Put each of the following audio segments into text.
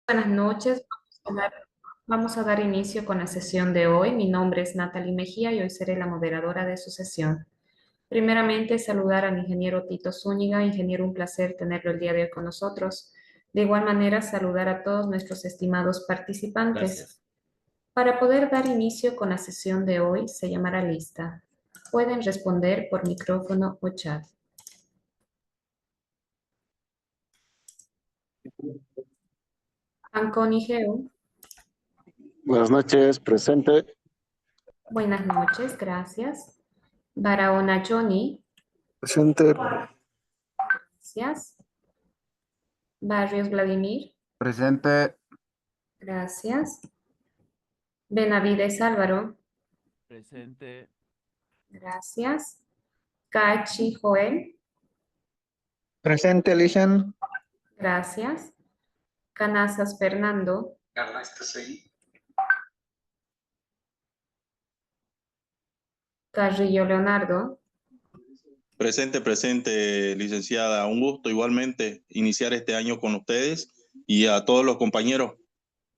Buenas noches. Vamos a dar inicio con la sesión de hoy. Mi nombre es Natalie Mejía y hoy seré la moderadora de su sesión. Primeramente, saludar al ingeniero Tito Zúñiga. Ingeniero, un placer tenerlo el día de hoy con nosotros. De igual manera, saludar a todos nuestros estimados participantes. Gracias. Para poder dar inicio con la sesión de hoy, se llamará lista. Pueden responder por micrófono o chat. Anconi Geu. Buenas noches, presente. Buenas noches, gracias. Barahona Johnny. Presente. Gracias. Barrios Vladimir. Presente. Gracias. Benavides Álvaro. Presente. Gracias. Cachi Joel. Presente, Lishan. Gracias. Canazas Fernando. Carla, ¿estás ahí? Carrillo Leonardo. Presente, presente, licenciada. Un gusto igualmente iniciar este año con ustedes y a todos los compañeros.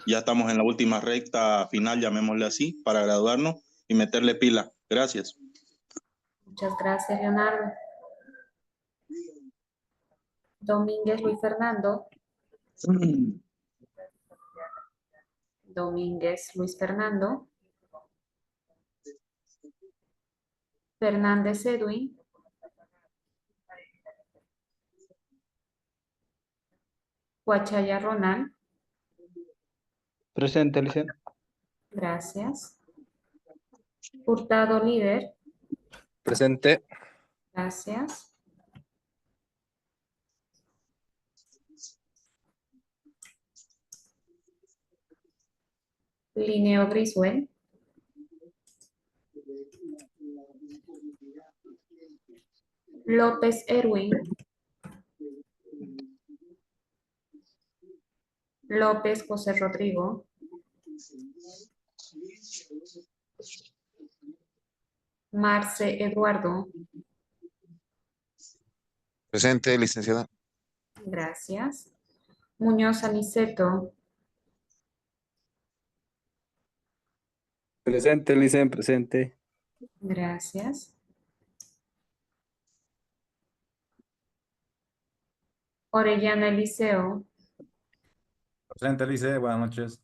Ya estamos en la última recta final, llamémosle así, para graduarnos y meterle pila. Gracias. Muchas gracias, Leonardo. Domínguez Luis Fernando. Domínguez Luis Fernando. Fernández Edwin. Huachaya Ronald. Presente, Lishan. Gracias. Hurtado Líder. Presente. Gracias. Linneo Griswell. López Erwin. López José Rodrigo. Marce Eduardo. Presente, licenciada. Gracias. Muñoz Aniceto. Presente, Lishan. Presente. Gracias. Orellana Eliseo. Presente, Lice, buenas noches.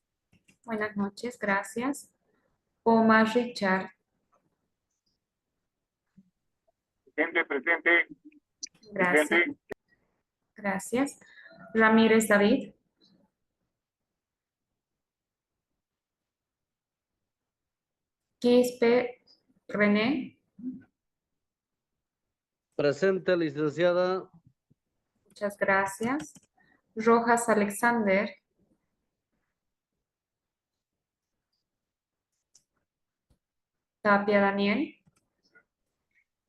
Buenas noches, gracias. Poma Richard. Presente. Gracias. Gracias. Ramírez David. Quispe René. Presente, licenciada. Muchas gracias. Rojas Alexander. Tapia Daniel.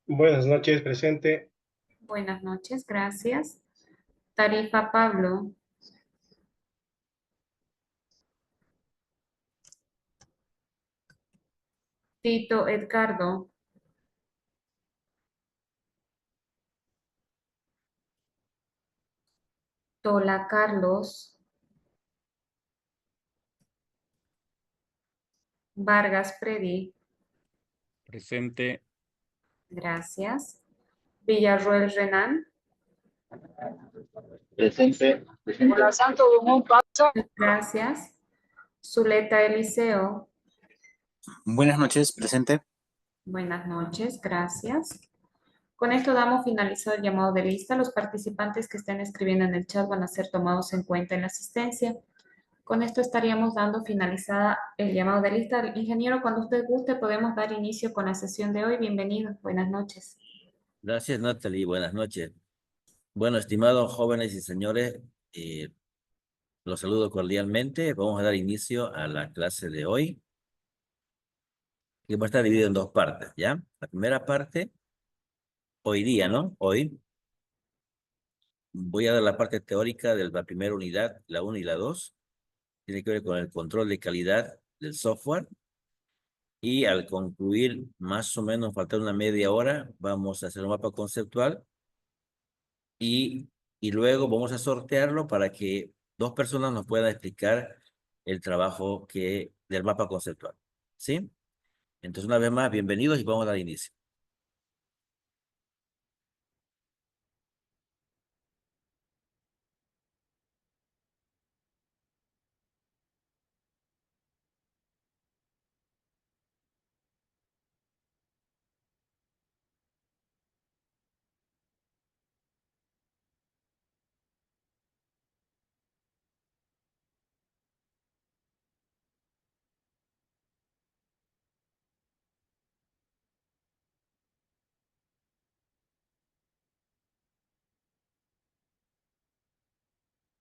Buenas noches, presente. Buenas noches, gracias. Tarifa Pablo. Tito Edgardo. Tola Carlos. Vargas Freddy. Presente. Gracias. Villarroel Renan. Presente. Hola, Santo Dumont, pasa. Gracias. Zuleta Eliseo. Buenas noches, presente. Buenas noches, gracias. Con esto damos finalizado el llamado de lista. Los participantes que estén escribiendo en el chat van a ser tomados en cuenta en la asistencia. Con esto estaríamos dando finalizada el llamado de lista. Ingeniero, cuando usted guste, podemos dar inicio con la sesión de hoy. Bienvenido. Buenas noches. Gracias, Natalie. Buenas noches. Bueno, estimados jóvenes y señores, los saludo cordialmente. Vamos a dar inicio a la clase de hoy, que va a estar dividida en dos partes, ¿ya? La primera parte, hoy día, ¿no? Hoy voy a dar la parte teórica de la primera unidad, la 1 y la 2. Tiene que ver con el control de calidad del software. Y al concluir, más o menos, faltar una media hora, vamos a hacer un mapa conceptual y luego vamos a sortearlo para que 2 personas nos puedan explicar el trabajo del mapa conceptual. ¿Sí? Entonces, una vez más, bienvenidos y vamos a dar inicio.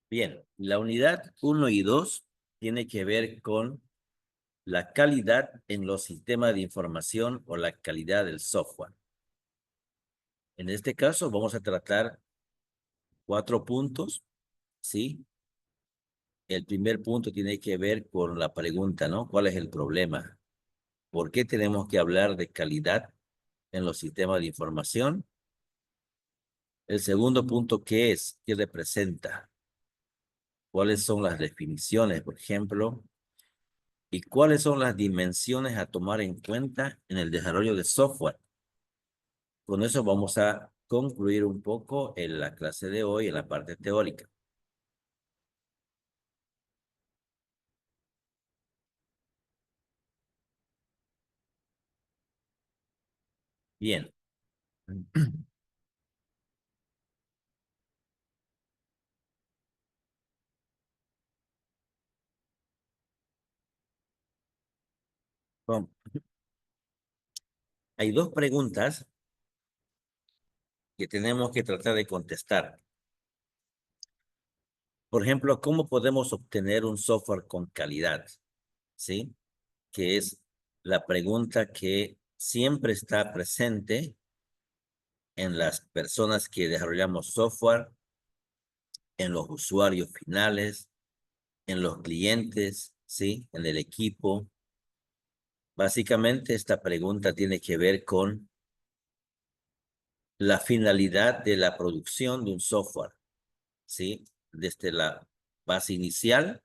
Bien, la unidad 1 y 2 tiene que ver con la calidad en los sistemas de información o la calidad del software. En este caso vamos a tratar 4 puntos, ¿sí? El primer punto tiene que ver con la pregunta, ¿no? ¿Cuál es el problema? ¿Por qué tenemos que hablar de calidad en los sistemas de información? El segundo punto, ¿qué es? ¿Qué representa? ¿Cuáles son las definiciones, por ejemplo? ¿Y cuáles son las dimensiones a tomar en cuenta en el desarrollo de software? Con eso vamos a concluir un poco en la clase de hoy, en la parte teórica. Bien. Bueno, hay 2 preguntas que tenemos que tratar de contestar. Por ejemplo, ¿cómo podemos obtener un software con calidad? ¿Sí? Que es la pregunta que siempre está presente en las personas que desarrollamos software, en los usuarios finales, en los clientes, ¿sí? En el equipo. Básicamente, esta pregunta tiene que ver con la finalidad de la producción de un software, ¿sí? Desde la base inicial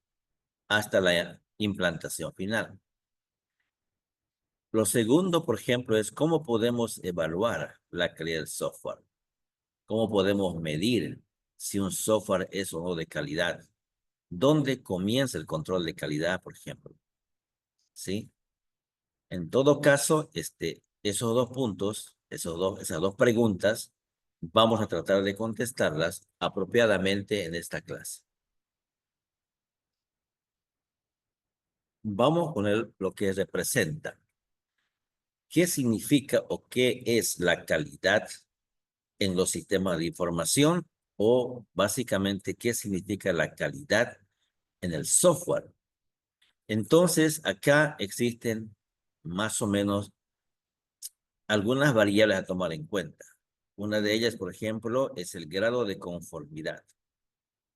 hasta la implantación final. Lo segundo, por ejemplo, es cómo podemos evaluar la calidad del software. ¿Cómo podemos medir si un software es o no de calidad? ¿Dónde comienza el control de calidad, por ejemplo? ¿Sí? En todo caso, esos 2 puntos, esas dos preguntas, vamos a tratar de contestarlas apropiadamente en esta clase. Vamos con lo que representa. ¿Qué significa o qué es la calidad en los sistemas de información? O básicamente, ¿qué significa la calidad en el software? Entonces, acá existen más o menos algunas variables a tomar en cuenta. Una de ellas, por ejemplo, es el grado de conformidad.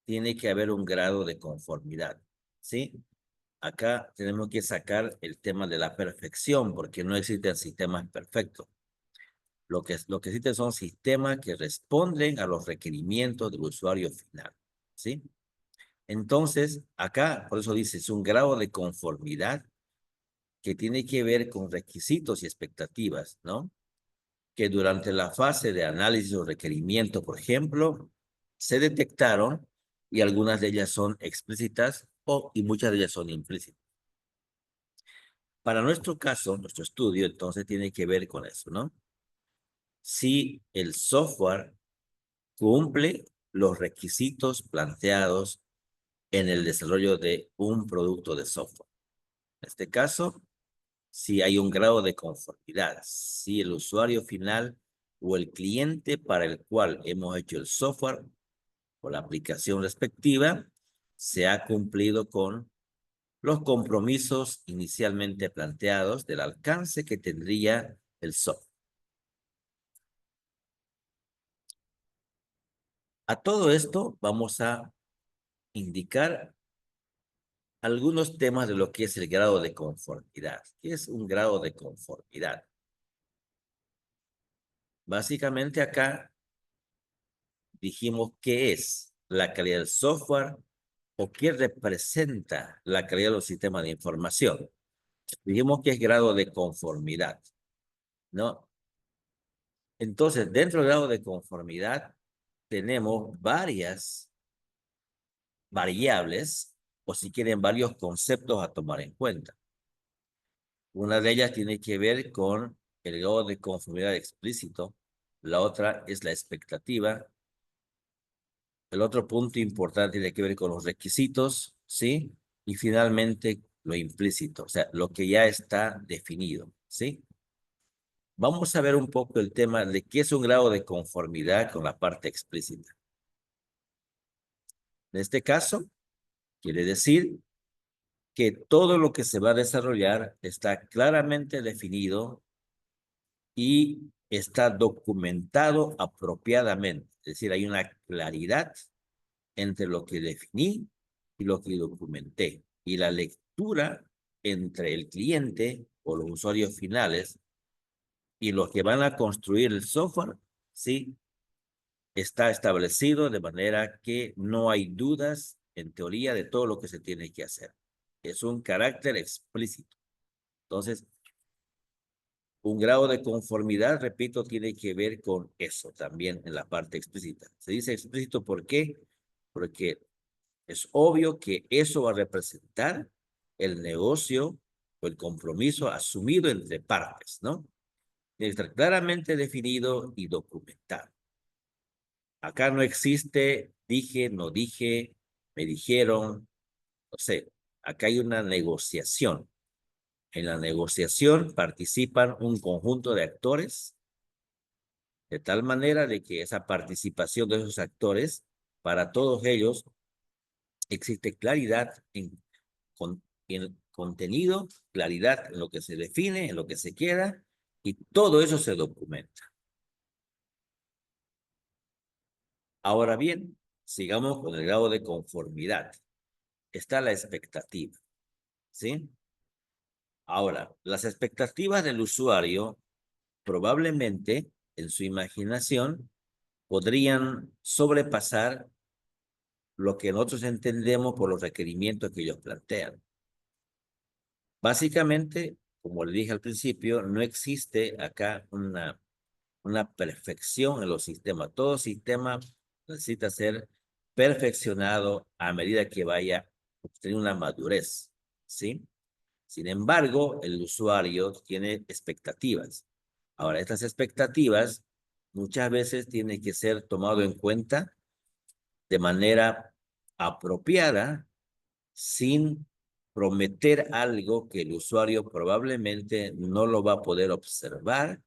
Tiene que haber un grado de conformidad, ¿sí? Acá tenemos que sacar el tema de la perfección, porque no existen sistemas perfectos. Lo que existen son sistemas que responden a los requerimientos del usuario final, ¿sí? Entonces, acá, por eso dice, es un grado de conformidad que tiene que ver con requisitos y expectativas, ¿no? Que durante la fase de análisis o requerimiento, por ejemplo, se detectaron y algunas de ellas son explícitas y muchas de ellas son implícitas. Para nuestro caso, nuestro estudio, entonces, tiene que ver con eso, ¿no? Si el software cumple los requisitos planteados en el desarrollo de un producto de software. En este caso, si hay un grado de conformidad, si el usuario final o el cliente para el cual hemos hecho el software o la aplicación respectiva se ha cumplido con los compromisos inicialmente planteados del alcance que tendría el software. A todo esto vamos a indicar algunos temas de lo que es el grado de conformidad. ¿Qué es un grado de conformidad? Básicamente acá dijimos qué es la calidad del software o qué representa la calidad de los sistemas de información. Dijimos que es grado de conformidad, ¿no? Entonces, dentro del grado de conformidad tenemos varias variables, o si quieren, varios conceptos a tomar en cuenta. Una de ellas tiene que ver con el grado de conformidad explícito, la otra es la expectativa. El otro punto importante tiene que ver con los requisitos, ¿sí? Y finalmente lo implícito, o sea, lo que ya está definido, ¿sí? Vamos a ver un poco el tema de qué es un grado de conformidad con la parte explícita. En este caso, quiere decir que todo lo que se va a desarrollar está claramente definido y está documentado apropiadamente. Es decir, hay una claridad entre lo que definí y lo que documenté. Y la lectura entre el cliente o los usuarios finales y los que van a construir el software, sí, está establecido de manera que no hay dudas en teoría de todo lo que se tiene que hacer. Es un carácter explícito. Entonces, un grado de conformidad, repito, tiene que ver con eso también en la parte explícita. Se dice explícito, ¿por qué? Porque es obvio que eso va a representar el negocio o el compromiso asumido entre partes, ¿no? Debe estar claramente definido y documentado. Acá no existe dije, no dije, me dijeron, no sé, acá hay una negociación. En la negociación participan un conjunto de actores, de tal manera de que esa participación de esos actores, para todos ellos, existe claridad en contenido, claridad en lo que se define, en lo que se queda, y todo eso se documenta. Ahora bien, sigamos con el grado de conformidad. Está la expectativa, ¿sí? Ahora, las expectativas del usuario probablemente en su imaginación podrían sobrepasar lo que nosotros entendemos por los requerimientos que ellos plantean. Básicamente, como le dije al principio, no existe acá una perfección en los sistemas. Todo sistema necesita ser perfeccionado a medida que vaya obteniendo una madurez, ¿sí? Sin embargo, el usuario tiene expectativas. Ahora, estas expectativas muchas veces tienen que ser tomado en cuenta de manera apropiada, sin prometer algo que el usuario probablemente no lo va a poder observar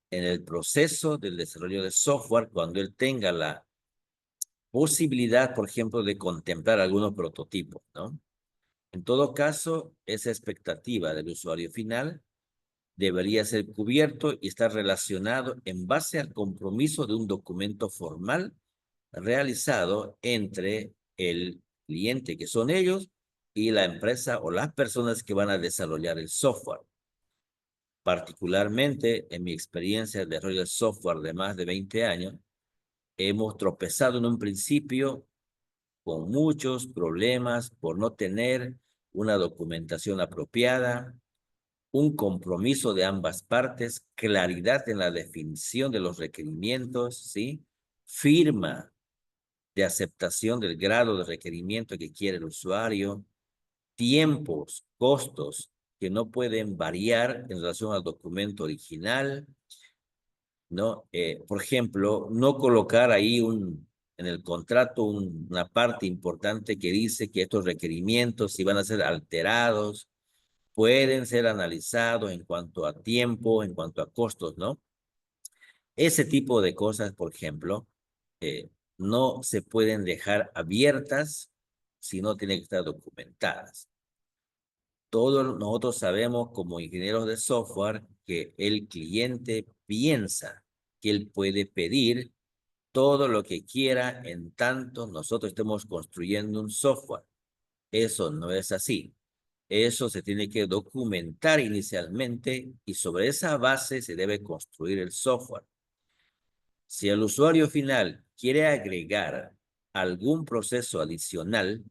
en el proceso del desarrollo de software cuando él tenga la posibilidad, por ejemplo, de contemplar algunos prototipos, ¿no? En todo caso, esa expectativa del usuario final debería ser cubierto y estar relacionado en base al compromiso de un documento formal realizado entre el cliente, que son ellos, y la empresa o las personas que van a desarrollar el software. Particularmente, en mi experiencia de desarrollo de software de más de 20 años, hemos tropezado en un principio con muchos problemas por no tener una documentación apropiada, un compromiso de ambas partes, claridad en la definición de los requerimientos, ¿sí? Firma de aceptación del grado de requerimiento que quiere el usuario, tiempos, costos que no pueden variar en relación al documento original, ¿no? Por ejemplo, no colocar ahí en el contrato una parte importante que dice que estos requerimientos, si van a ser alterados, pueden ser analizados en cuanto a tiempo, en cuanto a costos, ¿no? Ese tipo de cosas, por ejemplo, no se pueden dejar abiertas si no tienen que estar documentadas. Todos nosotros sabemos como ingenieros de software que el cliente piensa que él puede pedir todo lo que quiera en tanto nosotros estemos construyendo un software. Eso no es así. Eso se tiene que documentar inicialmente y sobre esa base se debe construir el software. Si el usuario final quiere agregar algún proceso adicional,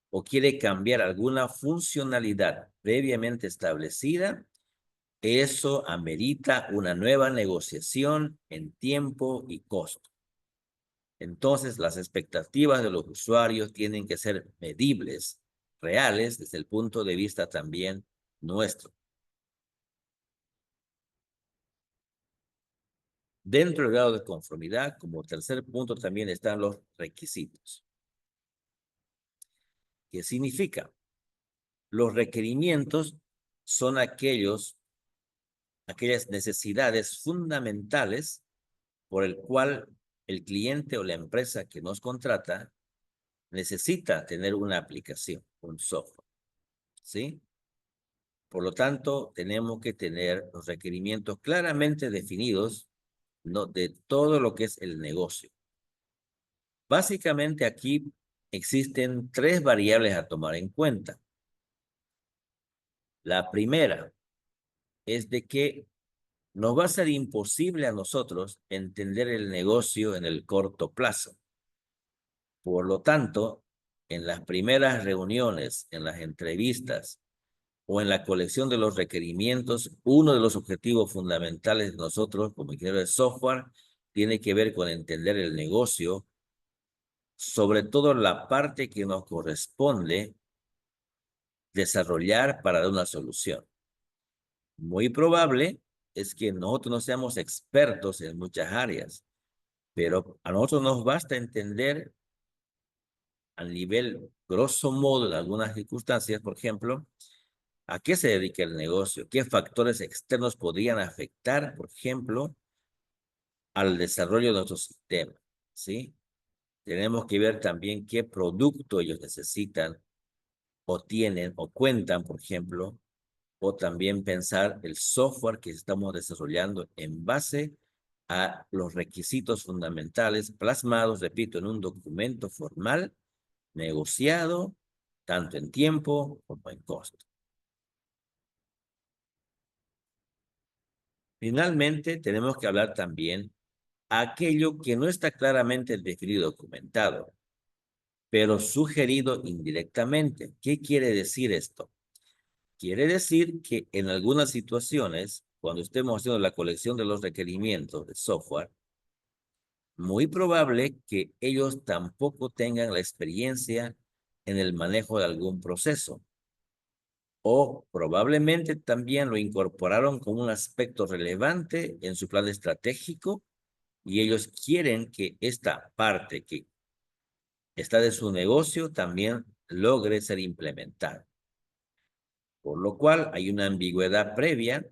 o quiere cambiar alguna funcionalidad previamente establecida, eso amerita una nueva negociación en tiempo y costo. Entonces, las expectativas de los usuarios tienen que ser medibles, reales, desde el punto de vista también nuestro. Dentro del grado de conformidad, como tercer punto, también están los requisitos. ¿Qué significa? Los requerimientos son aquellas necesidades fundamentales por el cual el cliente o la empresa que nos contrata necesita tener una aplicación, un software, ¿sí? Por lo tanto, tenemos que tener los requerimientos claramente definidos, ¿no?, de todo lo que es el negocio. Básicamente aquí existen 3 variables a tomar en cuenta. La primera es de que nos va a ser imposible a nosotros entender el negocio en el corto plazo. Por lo tanto, en las primeras reuniones, en las entrevistas o en la colección de los requerimientos, uno de los objetivos fundamentales de nosotros como ingenieros de software tiene que ver con entender el negocio, sobre todo la parte que nos corresponde desarrollar para dar una solución. Muy probable es que nosotros no seamos expertos en muchas áreas, pero a nosotros nos basta entender a nivel grosso modo de algunas circunstancias, por ejemplo, a qué se dedica el negocio, qué factores externos podrían afectar, por ejemplo, al desarrollo de nuestro sistema, ¿sí? Tenemos que ver también qué producto ellos necesitan o tienen o cuentan, por ejemplo, o también pensar el software que estamos desarrollando en base a los requisitos fundamentales plasmados, repito, en un documento formal, negociado, tanto en tiempo como en costo. Finalmente, tenemos que hablar también aquello que no está claramente definido y documentado, pero sugerido indirectamente. ¿Qué quiere decir esto? Quiere decir que en algunas situaciones, cuando estemos haciendo la colección de los requerimientos de software, muy probable que ellos tampoco tengan la experiencia en el manejo de algún proceso. O probablemente también lo incorporaron como un aspecto relevante en su plan estratégico y ellos quieren que esta parte que está de su negocio también logre ser implementada. Por lo cual hay una ambigüedad previa,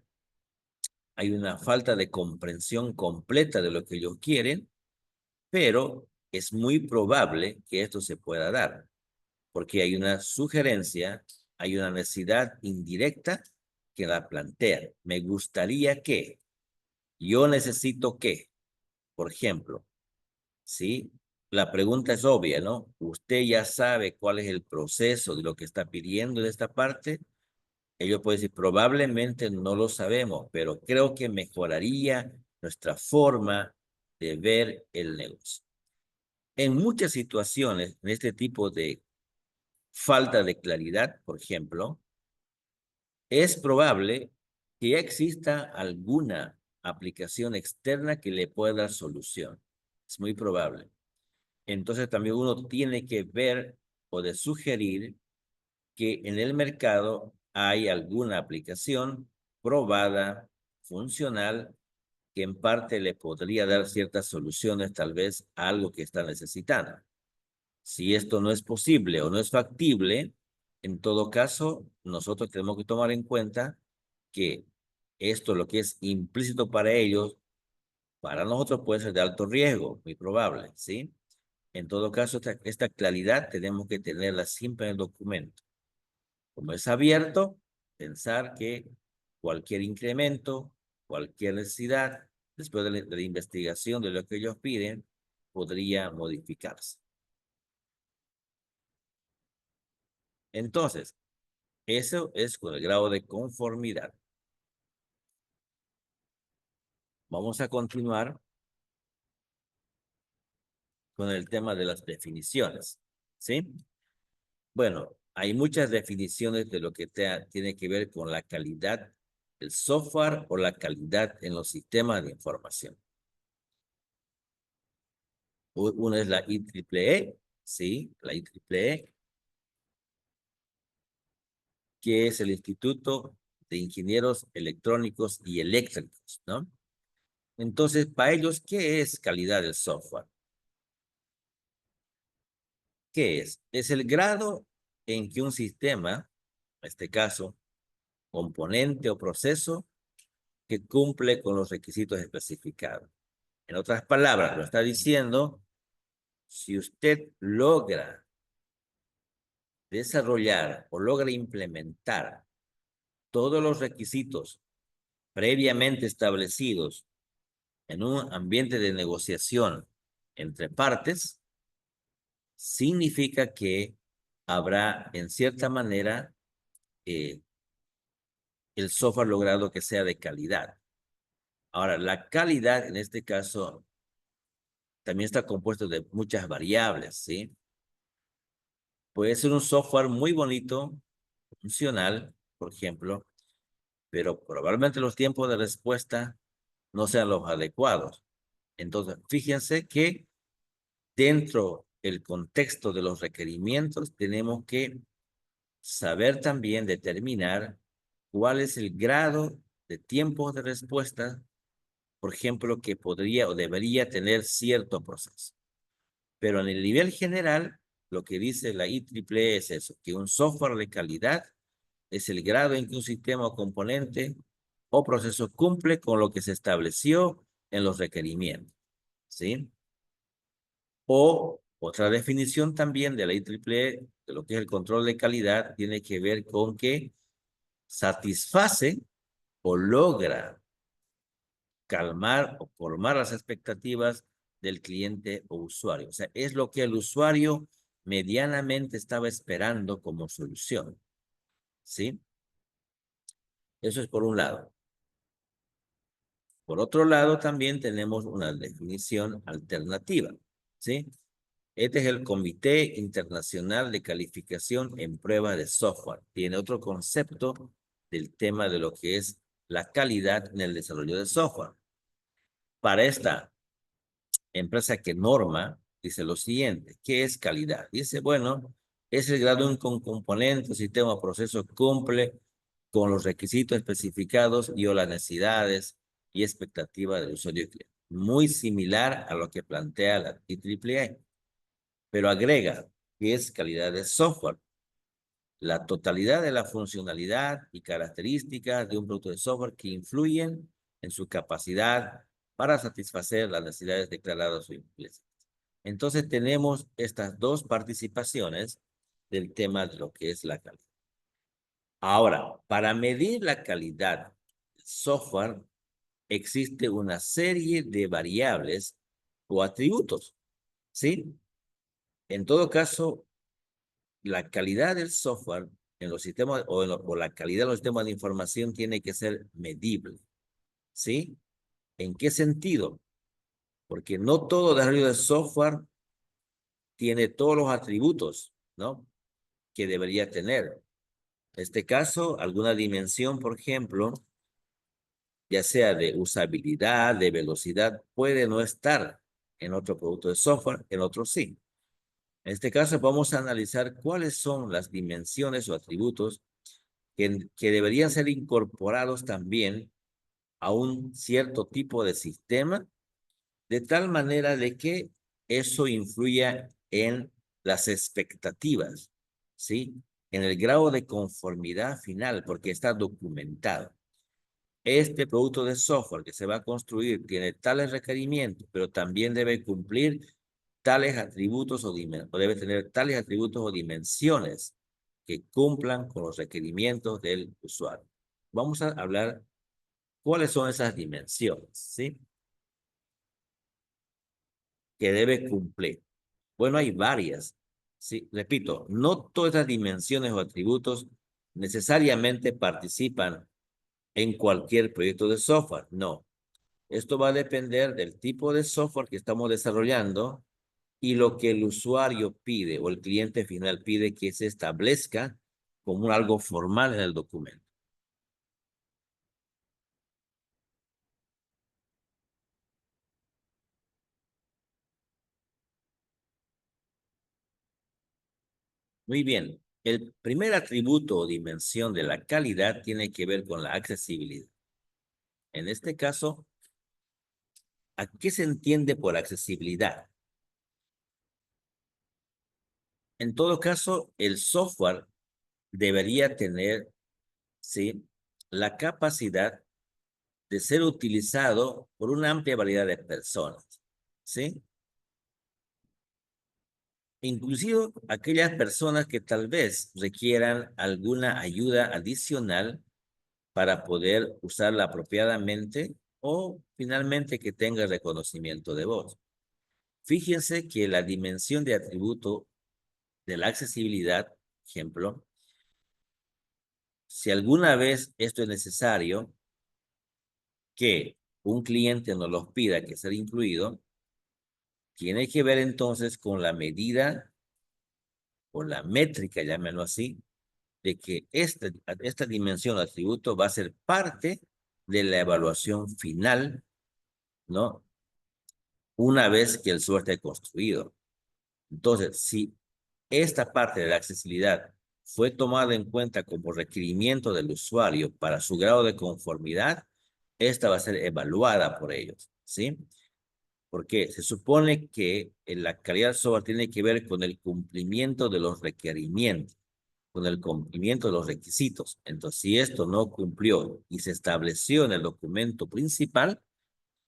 hay una falta de comprensión completa de lo que ellos quieren, pero es muy probable que esto se pueda dar, porque hay una sugerencia, hay una necesidad indirecta que la plantea. Me gustaría que, yo necesito que, por ejemplo, ¿sí? La pregunta es obvia, ¿no? Usted ya sabe cuál es el proceso de lo que está pidiendo de esta parte. Ellos pueden decir, probablemente no lo sabemos, pero creo que mejoraría nuestra forma de ver el negocio. En muchas situaciones, en este tipo de falta de claridad, por ejemplo, es probable que ya exista alguna aplicación externa que le pueda dar solución. Es muy probable. Entonces también uno tiene que ver o de sugerir que en el mercado hay alguna aplicación probada, funcional, que en parte le podría dar ciertas soluciones tal vez a algo que está necesitando. Si esto no es posible o no es factible, en todo caso, nosotros tenemos que tomar en cuenta que esto, lo que es implícito para ellos, para nosotros puede ser de alto riesgo, muy probable, ¿sí? En todo caso, esta claridad tenemos que tenerla siempre en el documento. Como es abierto, pensar que cualquier incremento, cualquier necesidad, después de la investigación de lo que ellos piden, podría modificarse. Entonces, eso es con el grado de conformidad. Vamos a continuar con el tema de las definiciones, ¿sí? Bueno, hay muchas definiciones de lo que tiene que ver con la calidad del software o la calidad en los sistemas de información. Una es la IEEE, sí, la IEEE, que es el Instituto de Ingenieros Electrónicos y Eléctricos, ¿no? Entonces, para ellos, ¿qué es calidad del software? ¿Qué es? Es el grado en que un sistema, en este caso, componente o proceso, que cumple con los requisitos especificados. En otras palabras, lo está diciendo, si usted logra desarrollar o logra implementar todos los requisitos previamente establecidos en un ambiente de negociación entre partes, significa que habrá, en cierta manera, el software logrado que sea de calidad. Ahora, la calidad, en este caso, también está compuesto de muchas variables, ¿sí? Puede ser un software muy bonito, funcional, por ejemplo, pero probablemente los tiempos de respuesta no sean los adecuados. Entonces, fíjense que dentro del contexto de los requerimientos tenemos que saber también determinar cuál es el grado de tiempos de respuesta, por ejemplo, que podría o debería tener cierto proceso. Pero en el nivel general, lo que dice la IEEE es eso, que un software de calidad es el grado en que un sistema o componente o proceso cumple con lo que se estableció en los requerimientos, ¿sí? O otra definición también de la IEEE de lo que es el control de calidad tiene que ver con que satisface o logra calmar o colmar las expectativas del cliente o usuario. O sea, es lo que el usuario medianamente estaba esperando como solución, ¿sí? Eso es por un lado. Por otro lado, también tenemos una definición alternativa, ¿sí? Este es el Comité Internacional de Calificación en Pruebas de Software. Tiene otro concepto del tema de lo que es la calidad en el desarrollo de software. Para esta empresa que norma, dice lo siguiente, ¿qué es calidad? Dice, bueno, es el grado en que un componente, sistema o proceso cumple con los requisitos especificados y o las necesidades y expectativas del usuario y cliente. Muy similar a lo que plantea la IEEE, pero agrega que es calidad de software. La totalidad de la funcionalidad y características de un producto de software que influyen en su capacidad para satisfacer las necesidades declaradas o implícitas. Entonces tenemos estas dos participaciones del tema de lo que es la calidad. Ahora, para medir la calidad del software, existe una serie de variables o atributos, ¿sí? En todo caso, la calidad del software en los sistemas o la calidad de los sistemas de información tiene que ser medible, ¿sí? ¿En qué sentido? Porque no todo desarrollo de software tiene todos los atributos, ¿no? Que debería tener. En este caso, alguna dimensión, por ejemplo, ya sea de usabilidad, de velocidad, puede no estar en otro producto de software, en otro sí. En este caso, vamos a analizar cuáles son las dimensiones o atributos que deberían ser incorporados también a un cierto tipo de sistema, de tal manera de que eso influya en las expectativas, ¿sí? En el grado de conformidad final, porque está documentado. Este producto de software que se va a construir tiene tales requerimientos, pero también debe cumplir tales atributos o debe tener tales atributos o dimensiones que cumplan con los requerimientos del usuario. Vamos a hablar cuáles son esas dimensiones, ¿sí? Que debe cumplir. Bueno, hay varias. Sí, repito, no todas las dimensiones o atributos necesariamente participan en cualquier proyecto de software. No. Esto va a depender del tipo de software que estamos desarrollando y lo que el usuario pide o el cliente final pide que se establezca como algo formal en el documento. Muy bien. El primer atributo o dimensión de la calidad tiene que ver con la accesibilidad. En este caso, ¿a qué se entiende por accesibilidad? En todo caso, el software debería tener, ¿sí?, la capacidad de ser utilizado por una amplia variedad de personas, ¿sí? Inclusive aquellas personas que tal vez requieran alguna ayuda adicional para poder usarla apropiadamente o finalmente que tenga reconocimiento de voz. Fíjense que la dimensión de atributo de la accesibilidad, ejemplo, si alguna vez esto es necesario, que un cliente nos los pida que sea incluido, tiene que ver entonces con la medida o la métrica, llámenlo así, de que esta dimensión o atributo va a ser parte de la evaluación final, ¿no? Una vez que el software esté construido. Entonces, si esta parte de la accesibilidad fue tomada en cuenta como requerimiento del usuario para su grado de conformidad, esta va a ser evaluada por ellos, ¿sí? Porque se supone que la calidad del software tiene que ver con el cumplimiento de los requerimientos, con el cumplimiento de los requisitos. Entonces, si esto no cumplió y se estableció en el documento principal,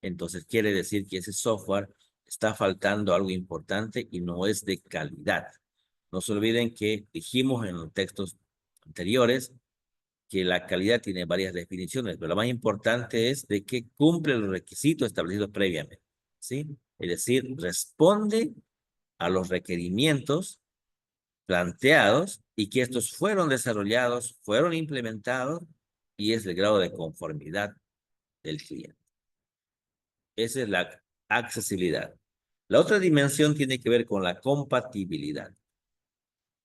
entonces quiere decir que ese software está faltando algo importante y no es de calidad. No se olviden que dijimos en los textos anteriores que la calidad tiene varias definiciones, pero lo más importante es de que cumple los requisitos establecidos previamente, ¿sí? Es decir, responde a los requerimientos planteados y que estos fueron desarrollados, fueron implementados y es el grado de conformidad del cliente. Esa es la accesibilidad. La otra dimensión tiene que ver con la compatibilidad.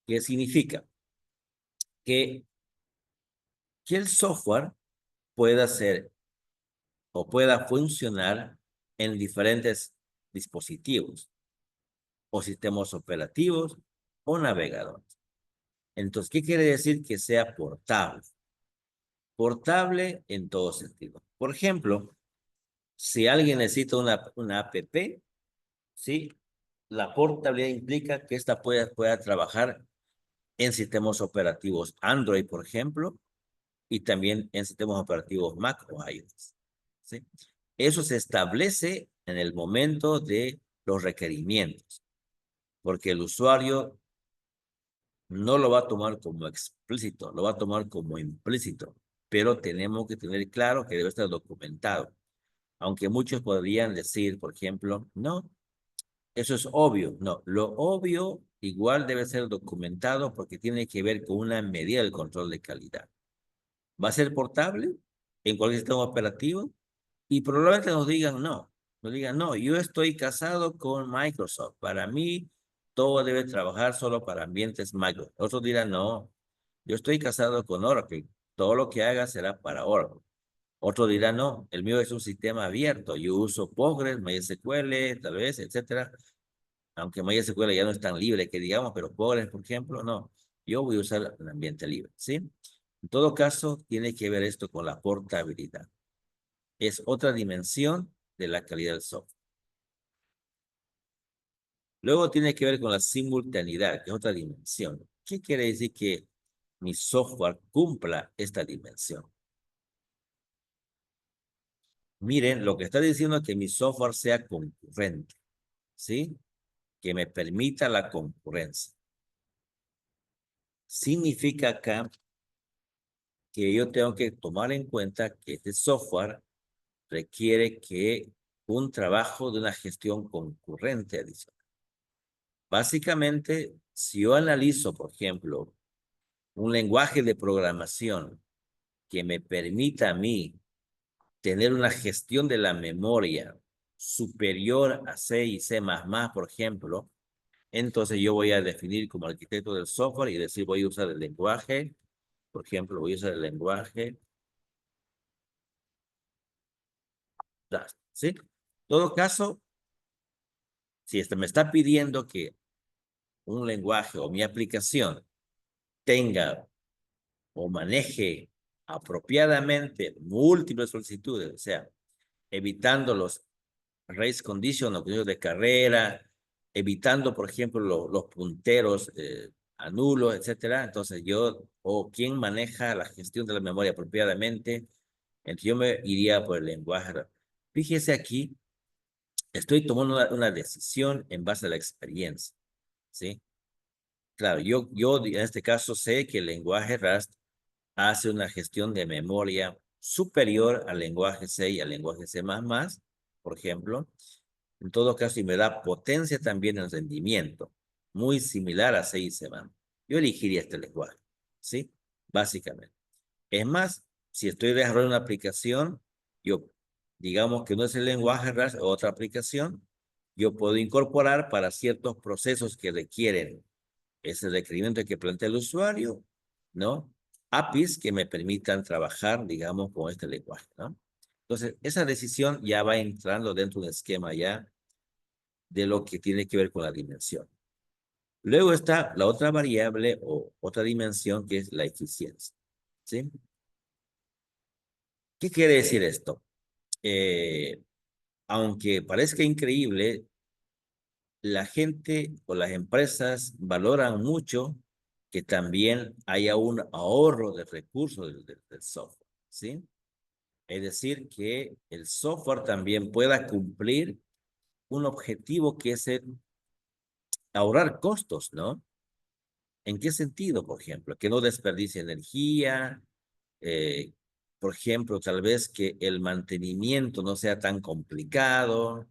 ¿Qué significa? Que el software pueda ser o pueda funcionar en diferentes dispositivos o sistemas operativos o navegadores. Entonces, ¿qué quiere decir que sea portable? Portable en todo sentido. Por ejemplo, si alguien necesita una app, ¿sí? La portabilidad implica que esta pueda trabajar en sistemas operativos Android, por ejemplo, y también en sistemas operativos Mac o iOS, ¿sí? Eso se establece en el momento de los requerimientos, porque el usuario no lo va a tomar como explícito, lo va a tomar como implícito, pero tenemos que tener claro que debe estar documentado. Aunque muchos podrían decir, por ejemplo, no, eso es obvio. No, lo obvio igual debe ser documentado porque tiene que ver con una medida del control de calidad. ¿Va a ser portable en cualquier sistema operativo? Y probablemente nos digan, no, yo estoy casado con Microsoft. Para mí, todo debe trabajar solo para ambientes Microsoft. Otros dirán, no, yo estoy casado con Oracle. Todo lo que haga será para Oracle. Otro dirá, no, el mío es un sistema abierto. Yo uso Postgres, MySQL, tal vez, etcétera. Aunque MySQL ya no es tan libre que digamos, pero Postgres, por ejemplo, no. Yo voy a usar el ambiente libre, ¿sí? En todo caso, tiene que ver esto con la portabilidad. Es otra dimensión de la calidad del software. Luego tiene que ver con la simultaneidad, que es otra dimensión. ¿Qué quiere decir que mi software cumpla esta dimensión? Miren, lo que está diciendo es que mi software sea concurrente, ¿sí? Que me permita la concurrencia. Significa acá que yo tengo que tomar en cuenta que este software requiere que un trabajo de una gestión concurrente adicional. Básicamente, si yo analizo, por ejemplo, un lenguaje de programación que me permita a mí tener una gestión de la memoria superior a C y C++, por ejemplo, Entonces yo voy a definir como arquitecto del software y decir voy a usar el lenguaje. Por ejemplo, voy a usar el lenguaje Rust, ¿sí? En todo caso, si me está pidiendo que un lenguaje o mi aplicación tenga o maneje apropiadamente múltiples solicitudes, o sea, evitando los race condition o condiciones de carrera, evitando, por ejemplo, los punteros anulos, etcétera. Entonces o quien maneja la gestión de la memoria apropiadamente, entonces yo me iría por el lenguaje. Fíjese aquí, estoy tomando una decisión en base a la experiencia, ¿sí? Claro, yo en este caso sé que el lenguaje Rust hace una gestión de memoria superior al lenguaje C y al lenguaje C++, por ejemplo. En todo caso, y me da potencia también en rendimiento, muy similar a C y C++. Yo elegiría este lenguaje, ¿sí? Básicamente. Es más, si estoy desarrollando una aplicación, yo, digamos que no es el lenguaje Rust o otra aplicación, yo puedo incorporar para ciertos procesos que requieren ese requerimiento que plantea el usuario, ¿no? APIs que me permitan trabajar, digamos, con este lenguaje, ¿no? Entonces, esa decisión ya va entrando dentro de un esquema ya de lo que tiene que ver con la dimensión. Luego está la otra variable o otra dimensión que es la eficiencia, ¿sí? ¿Qué quiere decir esto? Aunque parezca increíble, la gente o las empresas valoran mucho que también haya un ahorro de recursos del software, ¿sí? Es decir, que el software también pueda cumplir un objetivo que es el ahorrar costos, ¿no? ¿En qué sentido, por ejemplo? Que no desperdicie energía, eh, por ejemplo, tal vez que el mantenimiento no sea tan complicado,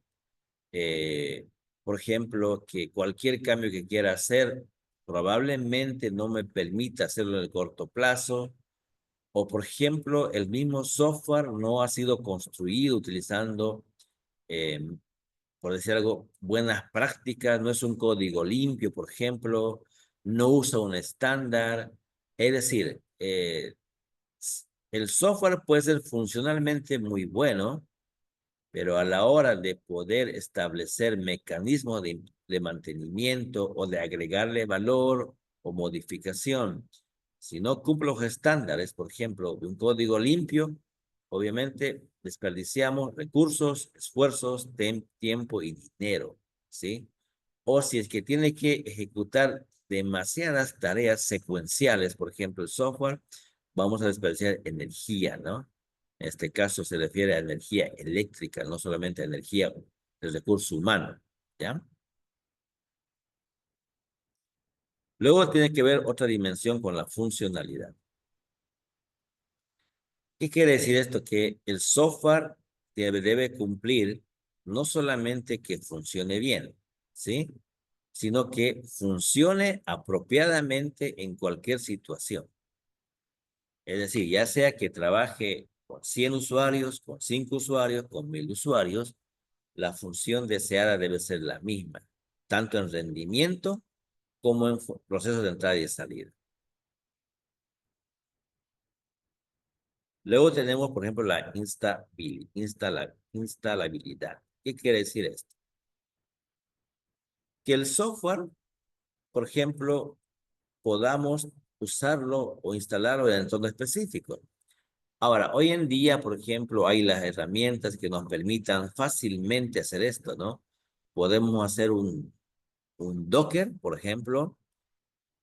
eh, por ejemplo, que cualquier cambio que quiera hacer probablemente no me permita hacerlo en el corto plazo, o por ejemplo, el mismo software no ha sido construido utilizando, eh, por decir algo, buenas prácticas, no es un código limpio, por ejemplo, no usa un estándar. Es decir, el software puede ser funcionalmente muy bueno, pero a la hora de poder establecer mecanismos de mantenimiento o de agregarle valor o modificación, si no cumple los estándares, por ejemplo, de un código limpio, obviamente desperdiciamos recursos, esfuerzos, tiempo y dinero, ¿sí? O si es que tiene que ejecutar demasiadas tareas secuenciales, por ejemplo, el software, vamos a desperdiciar energía, ¿no? En este caso se refiere a energía eléctrica, no solamente a energía del recurso humano, ¿ya? Luego tiene que ver otra dimensión con la funcionalidad. ¿Qué quiere decir esto? Que el software debe cumplir no solamente que funcione bien, ¿sí? Sino que funcione apropiadamente en cualquier situación. Es decir, ya sea que trabaje con 100 usuarios, con 5 usuarios, con 1000 usuarios, la función deseada debe ser la misma, tanto en rendimiento como en procesos de entrada y de salida. Luego tenemos, por ejemplo, la instalabilidad. ¿Qué quiere decir esto? Que el software, por ejemplo, podamos usarlo o instalarlo en entorno específico. Ahora, hoy en día, por ejemplo, hay las herramientas que nos permitan fácilmente hacer esto, ¿no? Podemos hacer un Docker, por ejemplo,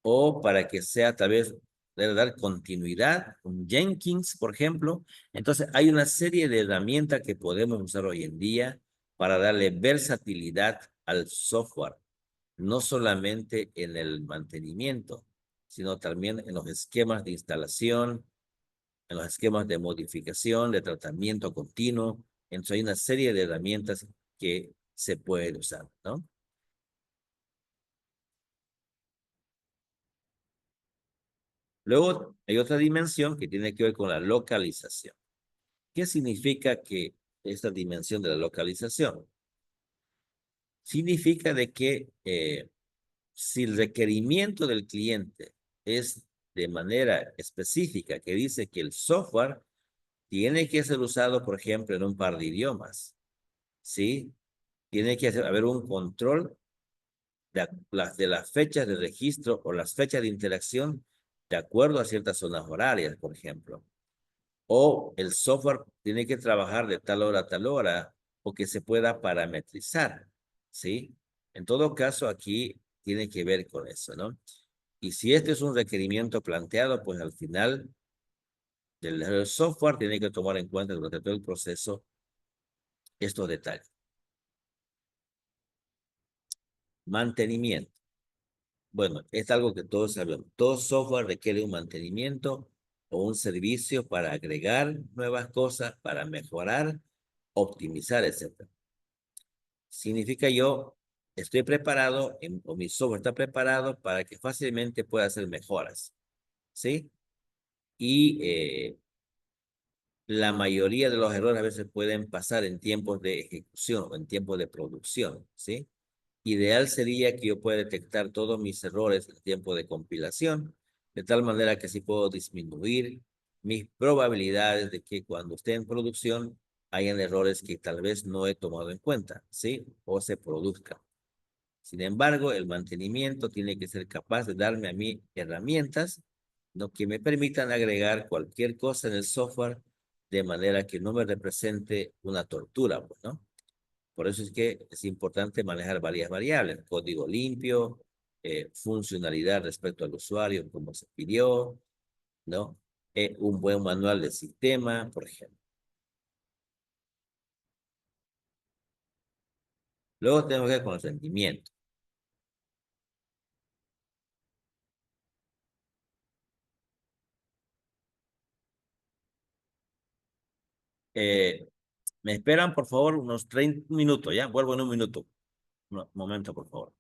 o para que sea tal vez de dar continuidad, un Jenkins, por ejemplo. Entonces, hay una serie de herramientas que podemos usar hoy en día para darle versatilidad al software, no solamente en el mantenimiento, sino también en los esquemas de instalación, en los esquemas de modificación, de tratamiento continuo. Entonces, hay una serie de herramientas que se pueden usar, ¿no? Luego hay otra dimensión que tiene que ver con la localización. ¿Qué significa que esta dimensión de la localización? Significa de que si el requerimiento del cliente es de manera específica, que dice que el software tiene que ser usado, por ejemplo, en un par de idiomas, ¿sí? Tiene que haber un control de las fechas de registro o las fechas de interacción de acuerdo a ciertas zonas horarias, por ejemplo. O el software tiene que trabajar de tal hora a tal hora o que se pueda parametrizar, ¿sí? En todo caso, aquí tiene que ver con eso, ¿no? Y si este es un requerimiento planteado, pues al final del software tiene que tomar en cuenta durante todo el proceso estos detalles. Mantenimiento. Bueno, es algo que todos sabemos. Todo software requiere un mantenimiento o un servicio para agregar nuevas cosas, para mejorar, optimizar, etc. Significa yo estoy preparado, o mi software está preparado para que fácilmente pueda hacer mejoras, ¿sí? Y la mayoría de los errores a veces pueden pasar en tiempos de ejecución o en tiempos de producción, ¿sí? Ideal sería que yo pueda detectar todos mis errores en tiempo de compilación, de tal manera que así puedo disminuir mis probabilidades de que cuando esté en producción hayan errores que tal vez no he tomado en cuenta, ¿sí? O se produzcan. Sin embargo, el mantenimiento tiene que ser capaz de darme a mí herramientas, ¿no? Que me permitan agregar cualquier cosa en el software de manera que no me represente una tortura, pues, ¿no? Por eso es que es importante manejar varias variables, código limpio, funcionalidad respecto al usuario, como se pidió, ¿no? Un buen manual de sistema, por ejemplo. Luego tenemos que ver con el rendimiento. Me esperan, por favor, unos 30 minutos, ¿ya? Vuelvo en un minuto. Un momento, por favor.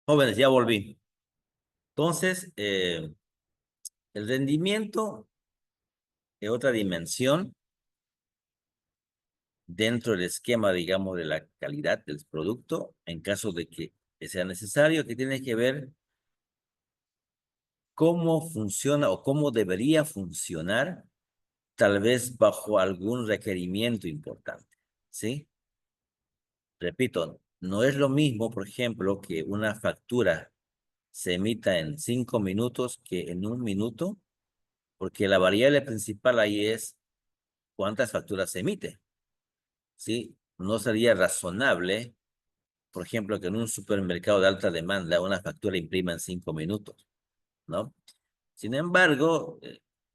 Jóvenes, ya volví. Entonces, el rendimiento es otra dimensión dentro del esquema, digamos, de la calidad del producto, en caso de que sea necesario, que tiene que ver cómo funciona o cómo debería funcionar, tal vez bajo algún requerimiento importante, ¿sí? Repito, no es lo mismo, por ejemplo, que una factura se emita en 5 minutos que en 1 minuto, porque la variable principal ahí es cuántas facturas se emite, ¿sí? No sería razonable, por ejemplo, que en un supermercado de alta demanda una factura imprima en 5 minutos, ¿no? Sin embargo,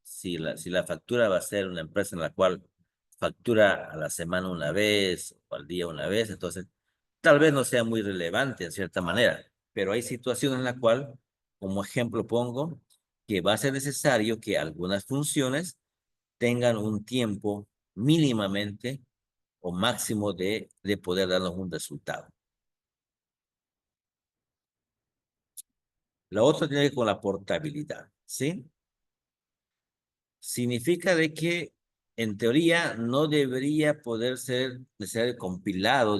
si la factura va a ser una empresa en la cual factura a la semana una vez o al día una vez, entonces tal vez no sea muy relevante en cierta manera, pero hay situaciones en las cuales, como ejemplo pongo, que va a ser necesario que algunas funciones tengan un tiempo mínimamente o máximo de poder darnos un resultado. La otra tiene que ver con la portabilidad, ¿sí? Significa de que en teoría no debería poder ser necesario compilado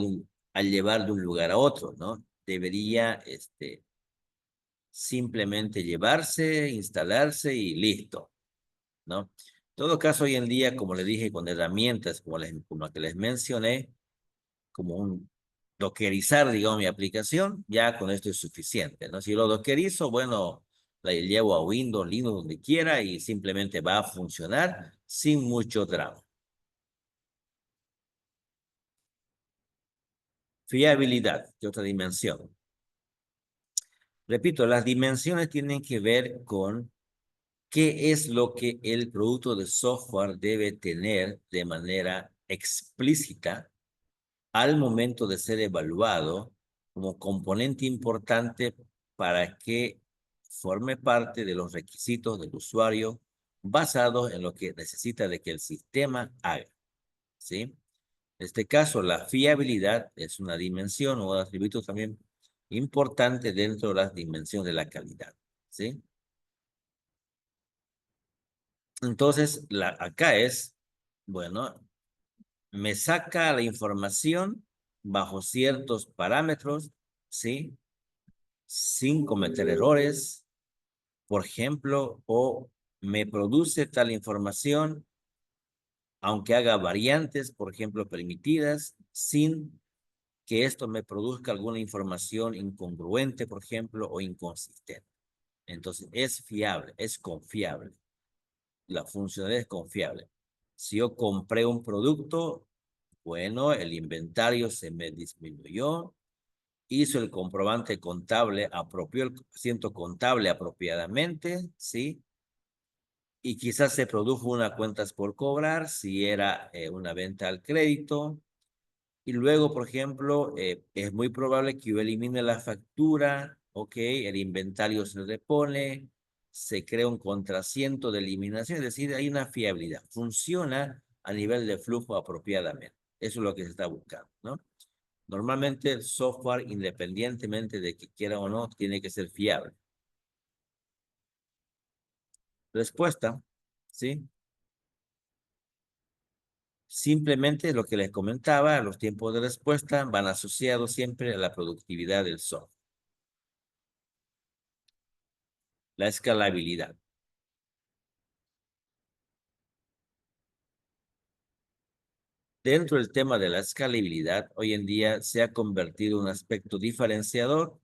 al llevar de un lugar a otro, ¿no? Debería simplemente llevarse, instalarse y listo, ¿no? En todo caso, hoy en día, como le dije, con herramientas como las que les mencioné, como un dockerizar, digamos, mi aplicación, ya con esto es suficiente, ¿no? Si lo dockerizo, bueno, la llevo a Windows, Linux, donde quiera y simplemente va a funcionar sin mucho drama. Fiabilidad, de otra dimensión. Repito, las dimensiones tienen que ver con qué es lo que el producto de software debe tener de manera explícita al momento de ser evaluado como componente importante para que forme parte de los requisitos del usuario basados en lo que necesita de que el sistema haga, ¿sí? En este caso, la fiabilidad es una dimensión o un atributo también importante dentro de las dimensiones de la calidad, ¿sí? Entonces, acá es, bueno, me saca la información bajo ciertos parámetros, ¿sí? Sin cometer errores, por ejemplo, o me produce tal información, aunque haga variantes, por ejemplo, permitidas, sin que esto me produzca alguna información incongruente, por ejemplo, o inconsistente. Entonces, es fiable, es confiable. La funcionalidad es confiable. Si yo compré un producto, bueno, el inventario se me disminuyó, hizo el comprobante contable, apropió el asiento contable apropiadamente, ¿sí? Y quizás se produjo una cuentas por cobrar, si era una venta al crédito. Y luego, por ejemplo, es muy probable que yo elimine la factura, ok, el inventario se repone, se crea un contrasiento de eliminación, es decir, hay una fiabilidad. Funciona a nivel de flujo apropiadamente. Eso es lo que se está buscando, ¿no? Normalmente el software, independientemente de que quiera o no, tiene que ser fiable. Respuesta, ¿sí? Simplemente lo que les comentaba, los tiempos de respuesta van asociados siempre a la productividad del software. La escalabilidad. Dentro del tema de la escalabilidad, hoy en día se ha convertido en un aspecto diferenciador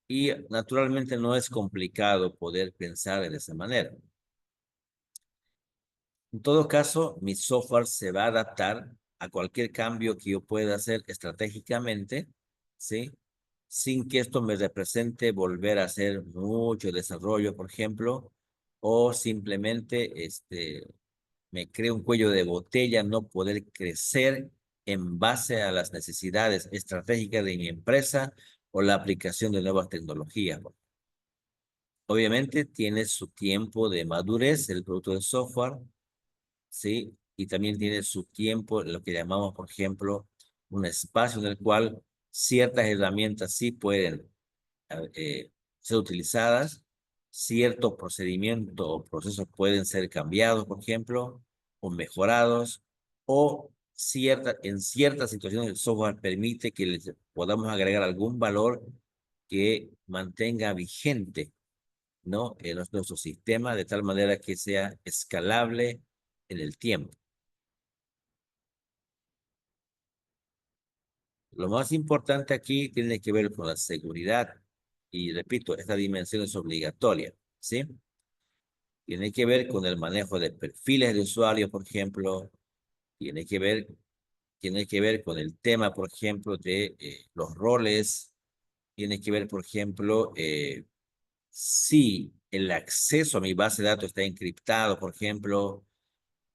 y naturalmente no es complicado poder pensar de esa manera. En todo caso, mi software se va a adaptar a cualquier cambio que yo pueda hacer estratégicamente, ¿sí? Sin que esto me represente volver a hacer mucho desarrollo, por ejemplo, o simplemente me cree un cuello de botella no poder crecer en base a las necesidades estratégicas de mi empresa o la aplicación de nuevas tecnologías. Obviamente tiene su tiempo de madurez el producto de software, ¿sí? Y también tiene su tiempo, lo que llamamos, por ejemplo, un espacio en el cual ciertas herramientas sí pueden ser utilizadas, ciertos procedimientos o procesos pueden ser cambiados, por ejemplo, o mejorados, o en ciertas situaciones el software permite que les podamos agregar algún valor que mantenga vigente, ¿no? Nuestro sistema de tal manera que sea escalable en el tiempo. Lo más importante aquí tiene que ver con la seguridad. Y repito, esta dimensión es obligatoria, ¿sí? Tiene que ver con el manejo de perfiles de usuarios, por ejemplo. Tiene que ver con el tema, por ejemplo, de los roles. Tiene que ver, por ejemplo, si el acceso a mi base de datos está encriptado, por ejemplo,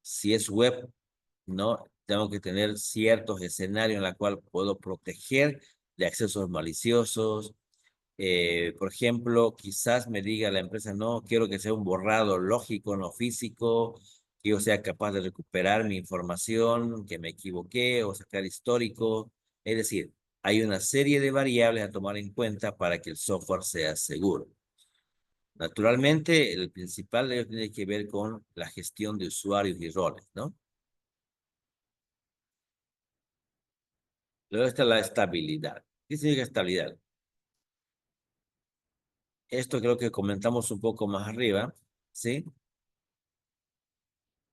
si es web, ¿no? Tengo que tener ciertos escenarios en los cuales puedo proteger de accesos maliciosos. Por ejemplo, quizás me diga la empresa, no, quiero que sea un borrado lógico, no físico, que yo sea capaz de recuperar mi información, que me equivoqué o sacar histórico. Es decir, hay una serie de variables a tomar en cuenta para que el software sea seguro. Naturalmente, el principal de ellos tiene que ver con la gestión de usuarios y roles, ¿no? Luego está la estabilidad. ¿Qué significa estabilidad? Esto creo que comentamos un poco más arriba, ¿sí?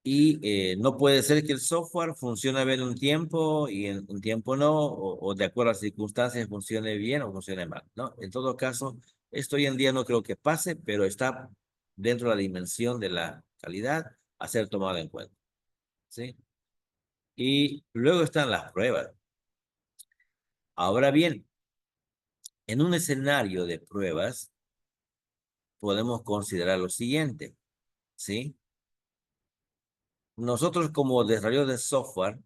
Y no puede ser que el software funcione bien un tiempo y en un tiempo no, o de acuerdo a las circunstancias funcione bien o funcione mal, ¿no? En todo caso, esto hoy en día no creo que pase, pero está dentro de la dimensión de la calidad a ser tomado en cuenta, ¿sí? Y luego están las pruebas. Ahora bien, en un escenario de pruebas, podemos considerar lo siguiente, ¿sí? Nosotros como desarrolladores de software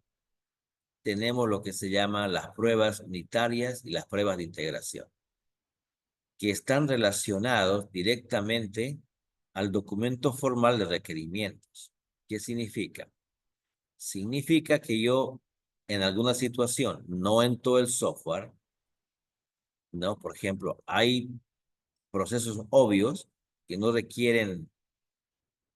tenemos lo que se llama las pruebas unitarias y las pruebas de integración, que están relacionados directamente al documento formal de requerimientos. ¿Qué significa? Significa que yo en alguna situación, no en todo el software, ¿no? Por ejemplo, hay procesos obvios que no requieren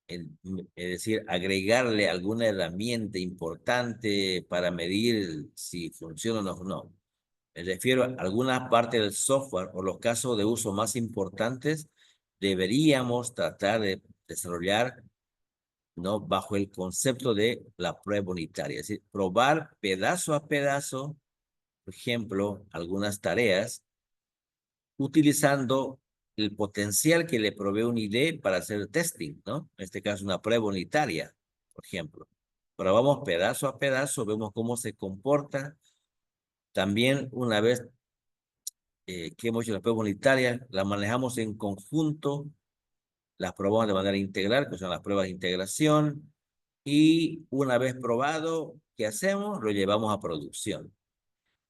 es decir, agregarle alguna herramienta importante para medir si funciona o no. Me refiero a alguna parte del software o los casos de uso más importantes, deberíamos tratar de desarrollar, ¿no? Bajo el concepto de la prueba unitaria, es decir, probar pedazo a pedazo, por ejemplo, algunas tareas, utilizando el potencial que le provee un IDE para hacer testing, ¿no? En este caso, una prueba unitaria, por ejemplo. Probamos pedazo a pedazo, vemos cómo se comporta. También, una vez que hemos hecho la prueba unitaria, la manejamos en conjunto, las probamos de manera integral, que son las pruebas de integración, y una vez probado, ¿qué hacemos? Lo llevamos a producción.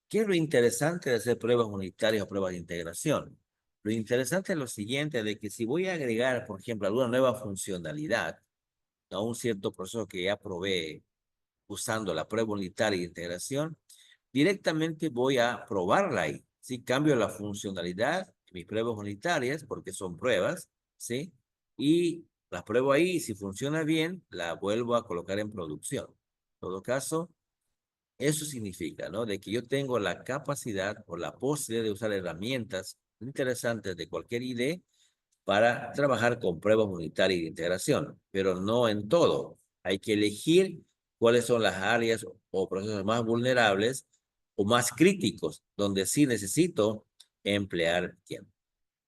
¿Qué es lo interesante de hacer pruebas unitarias o pruebas de integración? Lo interesante es lo siguiente, de que si voy a agregar, por ejemplo, alguna nueva funcionalidad a un cierto proceso que ya probé usando la prueba unitaria de integración, directamente voy a probarla ahí. ¿Sí? Cambio la funcionalidad de mis pruebas unitarias, porque son pruebas, ¿sí? Y las pruebo ahí, si funciona bien, la vuelvo a colocar en producción. En todo caso, eso significa, ¿no? De que yo tengo la capacidad o la posibilidad de usar herramientas interesantes de cualquier IDE para trabajar con pruebas unitarias de integración, pero no en todo. Hay que elegir cuáles son las áreas o procesos más vulnerables o más críticos, donde sí necesito emplear tiempo.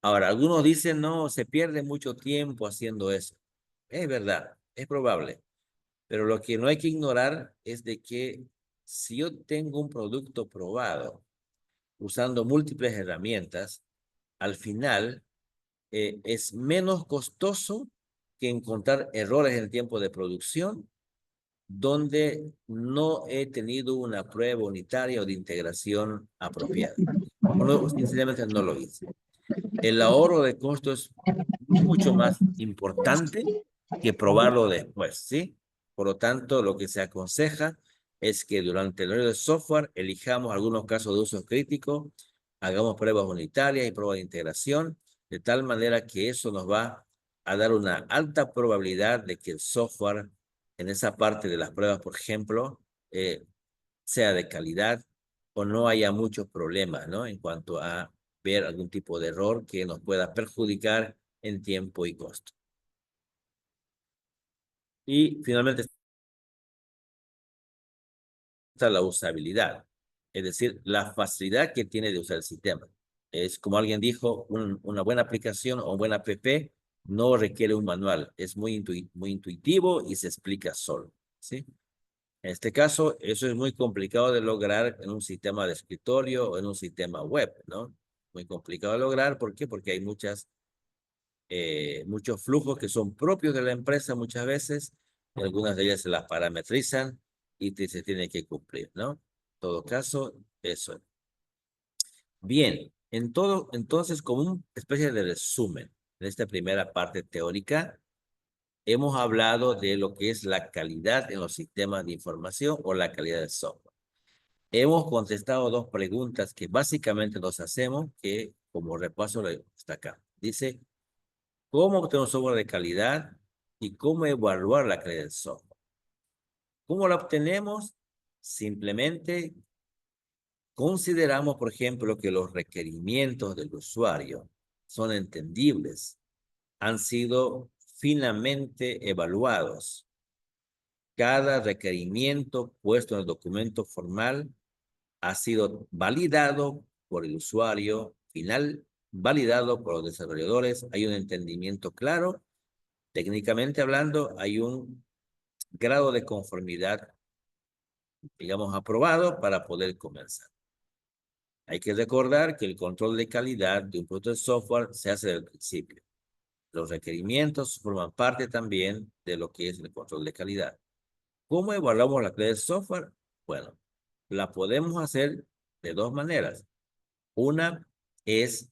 Ahora, algunos dicen, no, se pierde mucho tiempo haciendo eso. Es verdad, es probable. Pero lo que no hay que ignorar es de que si yo tengo un producto probado usando múltiples herramientas, al final es menos costoso que encontrar errores en el tiempo de producción donde no he tenido una prueba unitaria o de integración apropiada. Bueno, sinceramente no lo hice. El ahorro de costos es mucho más importante que probarlo después, ¿sí? Por lo tanto, lo que se aconseja es que durante el desarrollo de software elijamos algunos casos de uso crítico hagamos pruebas unitarias y pruebas de integración, de tal manera que eso nos va a dar una alta probabilidad de que el software en esa parte de las pruebas, por ejemplo, sea de calidad o no haya muchos problemas, ¿no? En cuanto a ver algún tipo de error que nos pueda perjudicar en tiempo y costo. Y finalmente está la usabilidad, es decir, la facilidad que tiene de usar el sistema. Es como alguien dijo, una buena aplicación o una buena app no requiere un manual, es muy intuitivo y se explica solo, ¿sí? En este caso, eso es muy complicado de lograr en un sistema de escritorio o en un sistema web, ¿no? Muy complicado de lograr, ¿por qué? Porque hay muchos flujos que son propios de la empresa muchas veces, y algunas de ellas se las parametrizan y se tiene que cumplir, ¿no? En todo caso, eso. Bien, entonces, como una especie de resumen de esta primera parte teórica, hemos hablado de lo que es la calidad en los sistemas de información o la calidad del software. Hemos contestado dos preguntas que básicamente nos hacemos, que como repaso está acá. Dice, ¿cómo obtener un software de calidad y cómo evaluar la calidad del software? ¿Cómo la obtenemos? Simplemente consideramos, por ejemplo, que los requerimientos del usuario son entendibles, han sido finamente evaluados. Cada requerimiento puesto en el documento formal ha sido validado por el usuario final, validado por los desarrolladores. Hay un entendimiento claro. Técnicamente hablando, hay un grado de conformidad, digamos, aprobado para poder comenzar. Hay que recordar que el control de calidad de un producto de software se hace desde el principio. Los requerimientos forman parte también de lo que es el control de calidad. ¿Cómo evaluamos la calidad del software? Bueno, la podemos hacer de dos maneras. Una es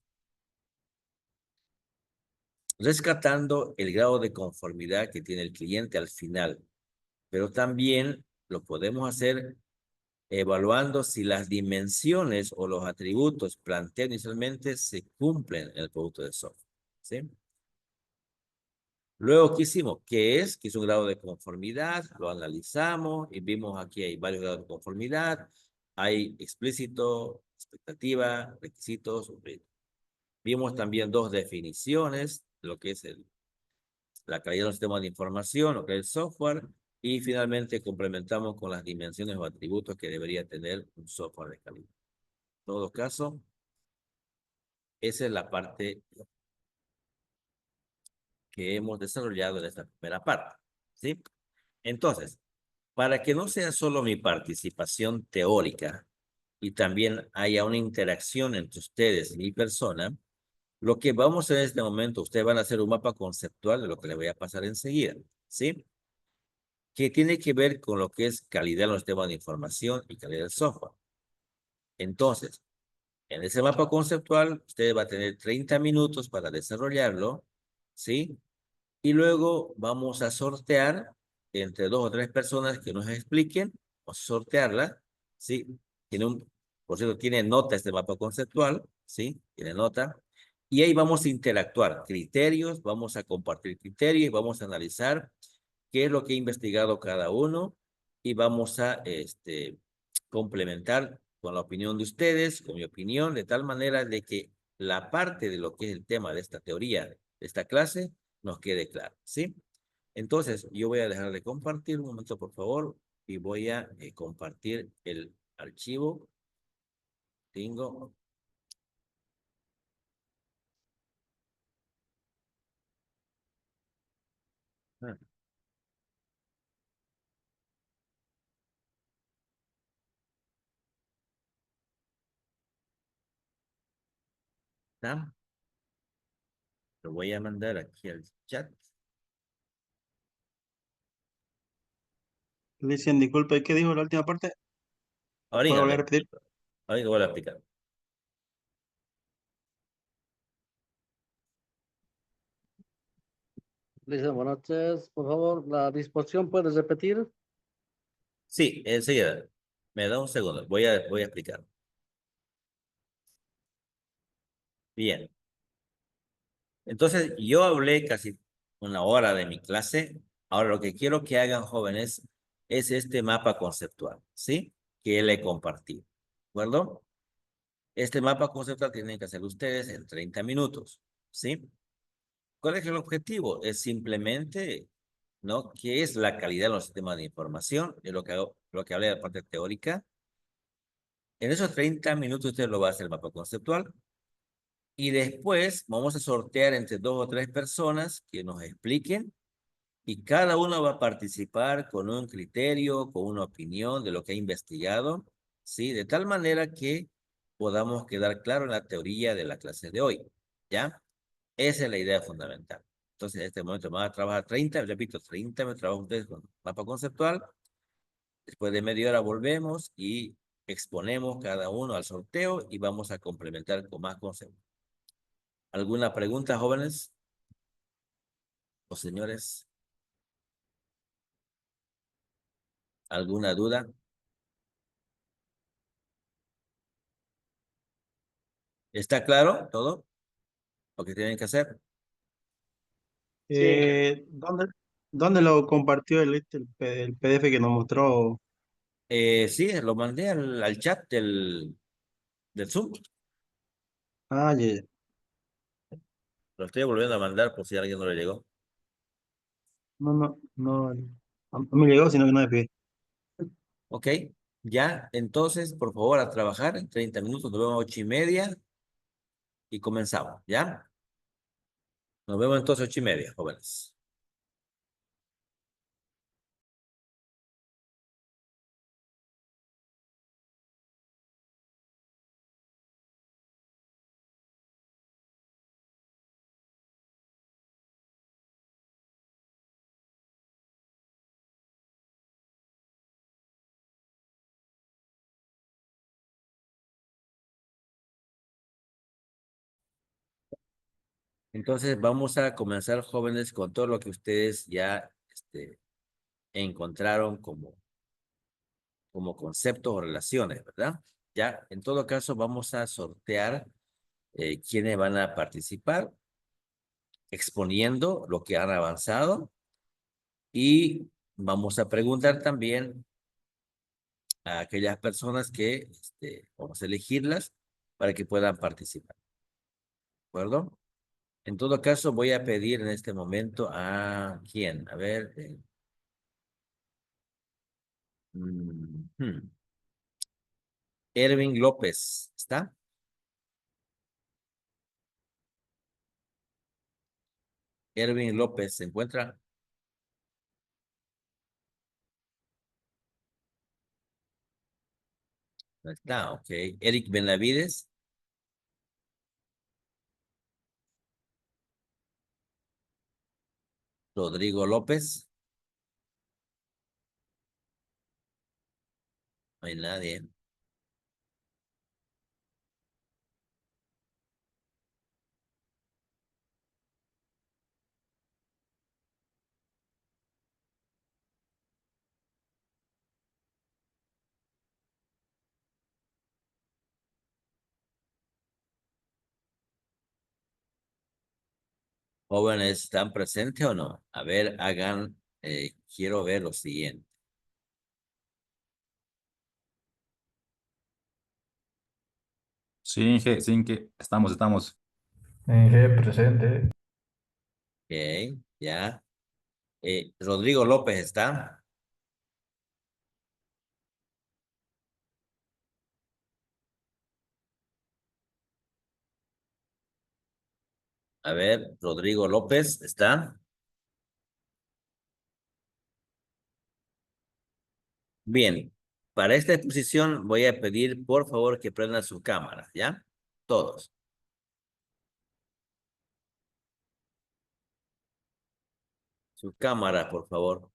rescatando el grado de conformidad que tiene el cliente al final, pero también lo podemos hacer evaluando si las dimensiones o los atributos planteados inicialmente se cumplen en el producto de software, ¿sí? Luego, ¿qué hicimos? ¿Qué es? Que es un grado de conformidad, lo analizamos y vimos aquí hay varios grados de conformidad, hay explícito, expectativa, requisitos. Vimos también dos definiciones, lo que es la calidad de un sistema de información, lo que es el software, y finalmente complementamos con las dimensiones o atributos que debería tener un software de calidad. En todo caso, esa es la parte que hemos desarrollado en esta primera parte, ¿sí? Entonces, para que no sea solo mi participación teórica y también haya una interacción entre ustedes y mi persona, lo que vamos a hacer en este momento, ustedes van a hacer un mapa conceptual de lo que les voy a pasar enseguida, ¿sí? Que tiene que ver con lo que es calidad en los sistemas de información y calidad del software. Entonces, en ese mapa conceptual, usted va a tener 30 minutos para desarrollarlo, ¿sí? Y luego vamos a sortear entre 2 o 3 personas que nos expliquen, o sortearla, ¿sí? Por cierto, tiene nota este mapa conceptual, ¿sí? Tiene nota. Y ahí vamos a interactuar criterios, vamos a compartir criterios, vamos a analizar qué es lo que ha investigado cada uno y vamos a complementar con la opinión de ustedes, con mi opinión, de tal manera de que la parte de lo que es el tema de esta teoría, de esta clase, nos quede claro, ¿sí? Entonces, yo voy a dejar de compartir un momento, por favor, y voy a compartir el archivo. Tengo... ¿Está? Lo voy a mandar aquí al chat. Listen, disculpe, ¿qué dijo la última parte? ¿Puede volver a repetir? Ahorita lo voy a explicar. Lisa, buenas noches. Por favor, la disposición, ¿puedes repetir? Sí, enseguida. Me da un segundo. Voy a explicar. Bien. Entonces, yo hablé casi una hora de mi clase. Ahora lo que quiero que hagan, jóvenes, es este mapa conceptual, ¿sí? Que le compartí. ¿De acuerdo? Este mapa conceptual tienen que hacer ustedes en 30 minutos, ¿sí? ¿Cuál es el objetivo? Es simplemente, ¿no? ¿Qué es la calidad de los sistemas de información? Es lo que lo que hablé de la parte teórica. En esos 30 minutos usted lo va a hacer el mapa conceptual. Y después vamos a sortear entre 2 o 3 personas que nos expliquen y cada uno va a participar con un criterio, con una opinión de lo que ha investigado, ¿sí? De tal manera que podamos quedar claro en la teoría de la clase de hoy, ¿ya? Esa es la idea fundamental. Entonces, en este momento vamos a trabajar 30, repito, 30 me trabajo ustedes con mapa conceptual. Después de media hora volvemos y exponemos cada uno al sorteo y vamos a complementar con más conceptos. ¿Alguna pregunta, jóvenes o señores? ¿Alguna duda? ¿Está claro todo lo que tienen que hacer? ¿Dónde lo compartió el PDF que nos mostró? Sí, lo mandé al chat del Zoom. Ah, ya, ya. Lo estoy volviendo a mandar por si a alguien no le llegó. No, no, no. No me llegó, sino que no me pide. Ok, ya, entonces, por favor, a trabajar en 30 minutos. Nos vemos a 8:30 y comenzamos, ¿ya? Nos vemos entonces 8:30, jóvenes. Entonces, vamos a comenzar, jóvenes, con todo lo que ustedes ya encontraron como conceptos o relaciones, ¿verdad? Ya, en todo caso, vamos a sortear quiénes van a participar, exponiendo lo que han avanzado y vamos a preguntar también a aquellas personas que vamos a elegirlas para que puedan participar, ¿de acuerdo? En todo caso, voy a pedir en este momento a quién, a ver, hmm, Erwin López, ¿está? Erwin López, ¿se encuentra? No está, ok. Eric Benavides, Rodrigo López, no hay nadie. Jóvenes, ¿están presentes o no? A ver, quiero ver lo siguiente. Sí, Inge, sí, Inge, estamos. Inge, presente. Ok, ya. Rodrigo López está. A ver, Rodrigo López está. Bien, para esta exposición voy a pedir por favor que prendan su cámara, ¿ya? Todos. Su cámara, por favor.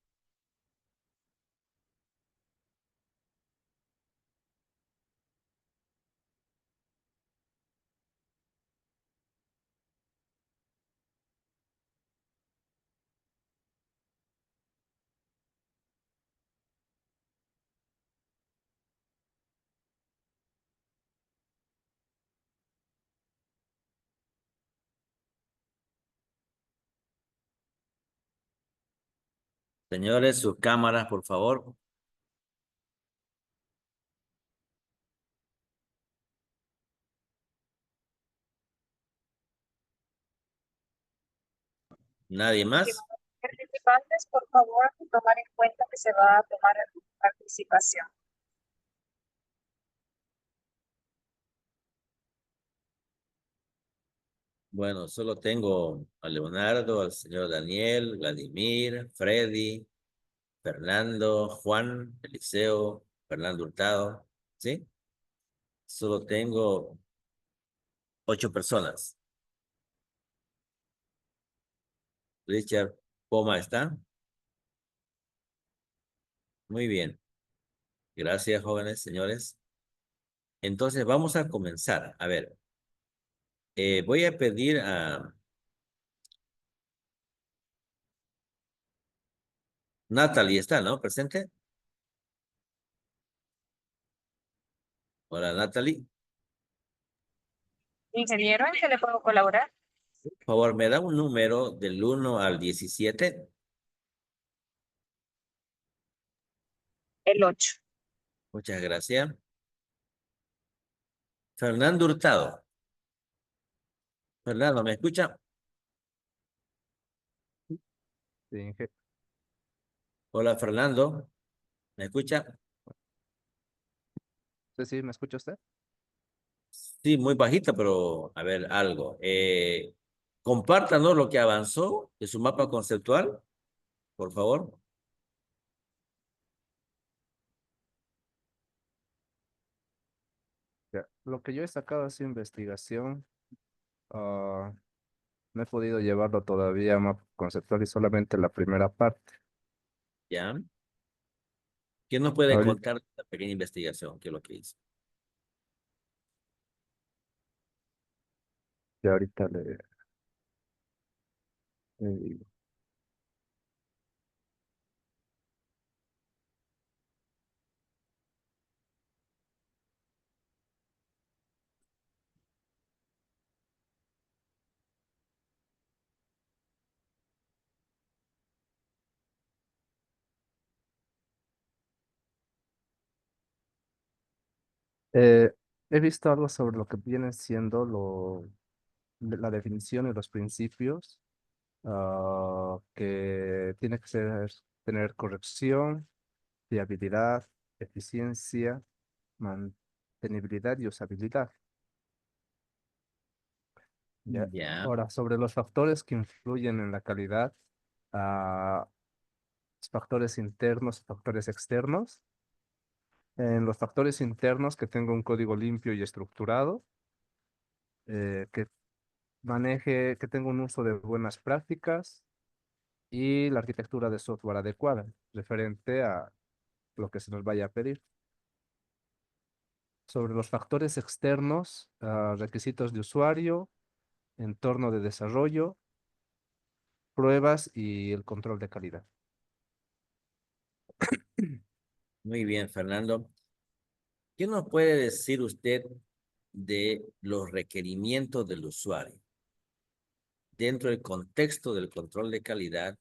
Señores, sus cámaras, por favor. ¿Nadie más? Participantes, por favor, tomar en cuenta que se va a tomar participación. Bueno, solo tengo a Leonardo, al señor Daniel, Vladimir, Freddy, Fernando, Juan, Eliseo, Fernando Hurtado, ¿sí? Solo tengo 8 personas. Richard Poma está. Muy bien. Gracias, jóvenes, señores. Entonces vamos a comenzar. A ver, voy a pedir a Natalie, ¿está, no? ¿Presente? Hola, Natalie. Ingeniero, ¿en qué le puedo colaborar? Por favor, me da un número del 1 al 17. El 8. Muchas gracias. Fernando Hurtado. Fernando, ¿me escucha? Sí, Hola, Fernando. ¿Me escucha? sí, ¿me escucha usted? Sí, muy bajita, pero a ver, algo. Compártanos lo que avanzó de su mapa conceptual, por favor. Ya. Lo que yo he sacado es investigación. ah, no he podido llevarlo todavía a mapa conceptual y solamente la primera parte. ¿Ya? ¿Qué nos puede Ahorita, contar de esta pequeña investigación? ¿Qué es lo que hizo? ya ahorita le digo. Eh, He visto algo sobre lo que viene siendo la definición y los principios, que tiene que tener corrección, fiabilidad, eficiencia, mantenibilidad y usabilidad. Ya. Ya, Ahora, sobre los factores que influyen en la calidad, ah, factores internos y factores externos. En los factores internos, que tenga un código limpio y estructurado, que que tenga un uso de buenas prácticas y la arquitectura de software adecuada, referente a lo que se nos vaya a pedir. Sobre los factores externos, requisitos de usuario, entorno de desarrollo, pruebas y el control de calidad. muy bien, Fernando. ¿Qué nos puede decir usted de los requerimientos del usuario? Dentro del contexto del control de calidad,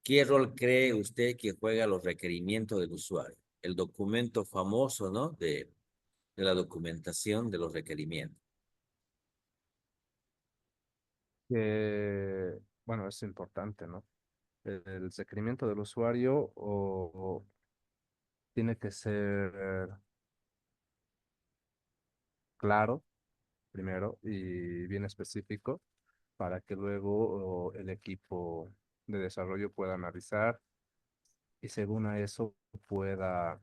¿qué rol cree usted que juega los requerimientos del usuario? El documento famoso, ¿no? De la documentación de los requerimientos. Bueno, es importante, ¿no? El requerimiento del usuario tiene que ser claro primero y bien específico para que luego el equipo de desarrollo pueda analizar y según a eso pueda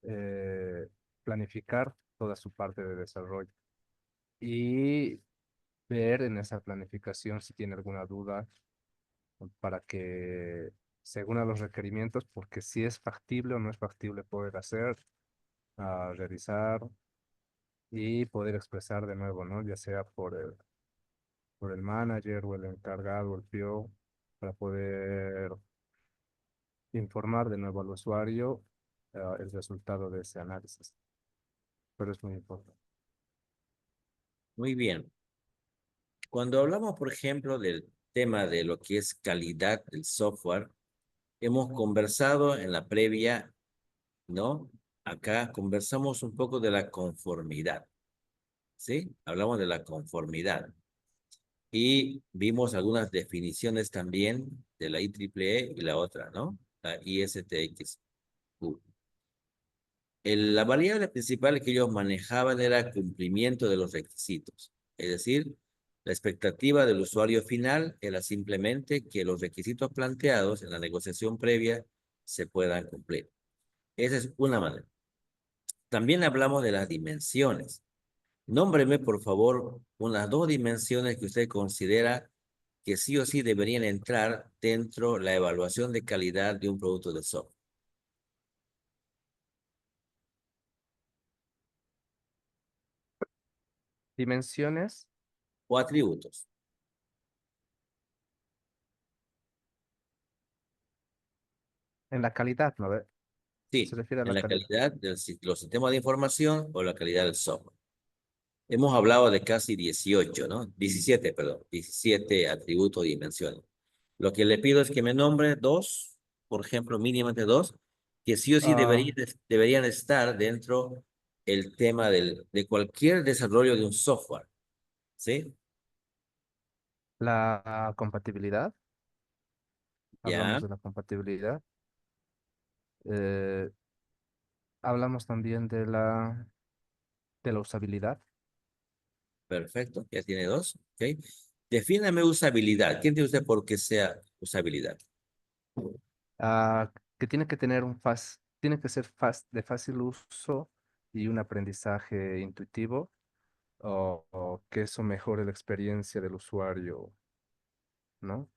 eh, planificar toda su parte de desarrollo y ver en esa planificación si tiene alguna duda para que, según a los requerimientos, porque si es factible o no es factible poder hacer, revisar y poder expresar de nuevo, ¿no? Ya sea por el manager o el encargado o el PO, para poder informar de nuevo al usuario el resultado de ese análisis. Pero es muy importante. Muy bien. Cuando hablamos, por ejemplo, del tema de lo que es calidad del software, hemos conversado en la previa, ¿no? Acá conversamos un poco de la conformidad, ¿sí? Hablamos de la conformidad. Y vimos algunas definiciones también de la IEEE y la otra, ¿no? La ISTX. La variable principal que ellos manejaban era cumplimiento de los requisitos. Es decir, la expectativa del usuario final era simplemente que los requisitos planteados en la negociación previa se puedan cumplir. Esa es una manera. También hablamos de las dimensiones. Nómbreme, por favor, unas 2 dimensiones que usted considera que sí o sí deberían entrar dentro de la evaluación de calidad de un producto de software. Dimensiones. O atributos. En la calidad, ¿no? Sí, Se refiere a en la la calidad. calidad de los sistemas de información o la calidad del software. Hemos hablado de casi 18, ¿no? 17, perdón. 17 atributos y dimensiones. Lo que le pido es que me nombre 2, por ejemplo, mínimamente 2, que sí o sí Ah, deberían estar dentro el tema de cualquier desarrollo de un software, ¿sí? la compatibilidad. Ya, Hablamos de la compatibilidad. Eh, hablamos también de la usabilidad. perfecto, ya tiene 2, ¿ok? Defíname usabilidad. ¿Qué entiende usted por qué sea usabilidad? Que tiene que tener tiene que ser de fácil uso y un aprendizaje intuitivo, o que eso mejore la experiencia del usuario, ¿no?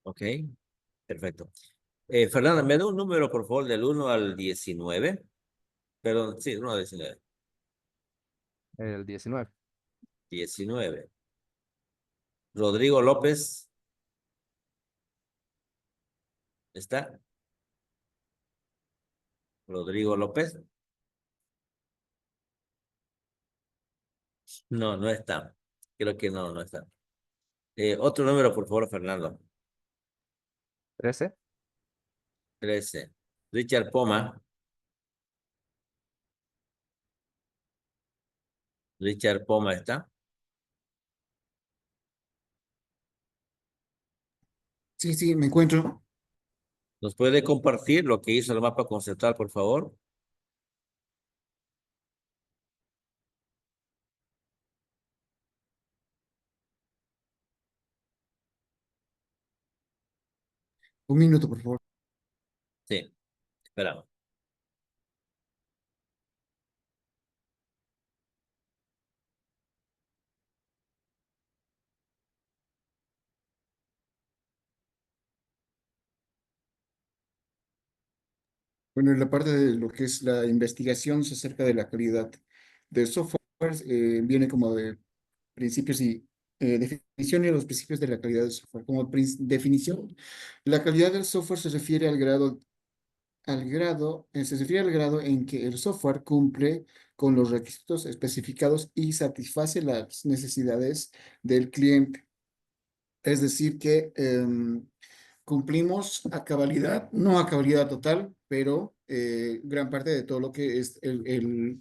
¿Ok? Perfecto. Fernanda, me da un número, por favor, del 1 al 19. Perdón, sí, 1 al 19. El 19. 19. Rodrigo López, ¿está? Rodrigo López. No, no está. Creo que no, no está. Otro número, por favor, Fernando. 13. 13. Richard Poma. Richard Poma está. Sí, sí, me encuentro. ¿Nos puede compartir lo que hizo el mapa conceptual, por favor? Un minuto, por favor. Sí, esperamos. Bueno, en la parte de lo que es la investigación acerca de la calidad del software, viene como de principios y definición de los principios de la calidad del software. Como definición, la calidad del software se refiere se refiere al grado en que el software cumple con los requisitos especificados y satisface las necesidades del cliente. Es decir, que cumplimos a cabalidad, no a cabalidad total, pero gran parte de todo lo que es el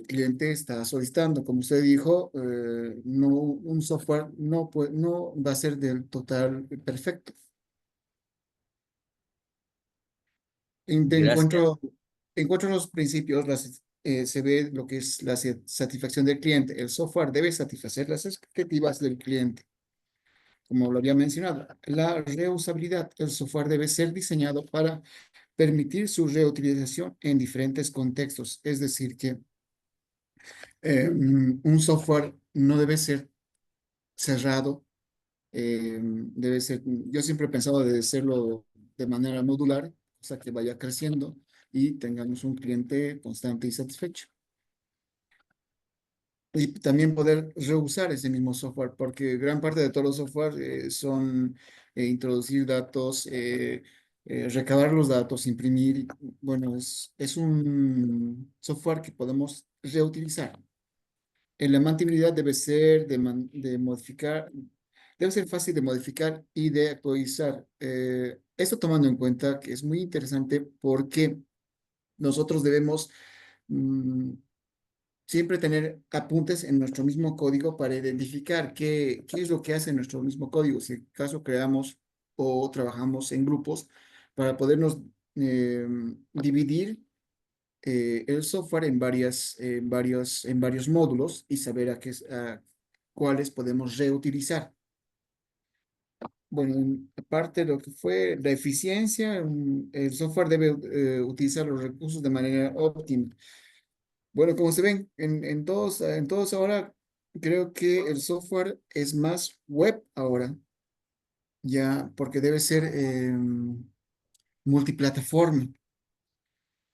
cliente está solicitando. Como usted dijo, no, un software no va a ser del total perfecto. Gracias. Encuentro los principios, se ve lo que es la satisfacción del cliente. El software debe satisfacer las expectativas del cliente. Como lo había mencionado, la reusabilidad. El software debe ser diseñado para permitir su reutilización en diferentes contextos. Es decir, que un software no debe ser cerrado, yo siempre he pensado de hacerlo de manera modular, o sea, que vaya creciendo y tengamos un cliente constante y satisfecho. Y también poder reusar ese mismo software, porque gran parte de todos los software son introducir datos, recabar los datos, imprimir. Bueno, es un software que podemos reutilizar. la mantenibilidad debe ser de modificar, debe ser fácil de modificar y de actualizar. Esto tomando en cuenta que es muy interesante porque nosotros debemos siempre tener apuntes en nuestro mismo código para identificar qué es lo que hace nuestro mismo código. Si acaso creamos o trabajamos en grupos para podernos dividir el software en varios módulos y saber a cuáles podemos reutilizar. Bueno, aparte de lo que fue la eficiencia, el software debe utilizar los recursos de manera óptima. Bueno, como se ven, en todos ahora, creo que el software es más web ahora, ya, porque debe ser multiplataforma.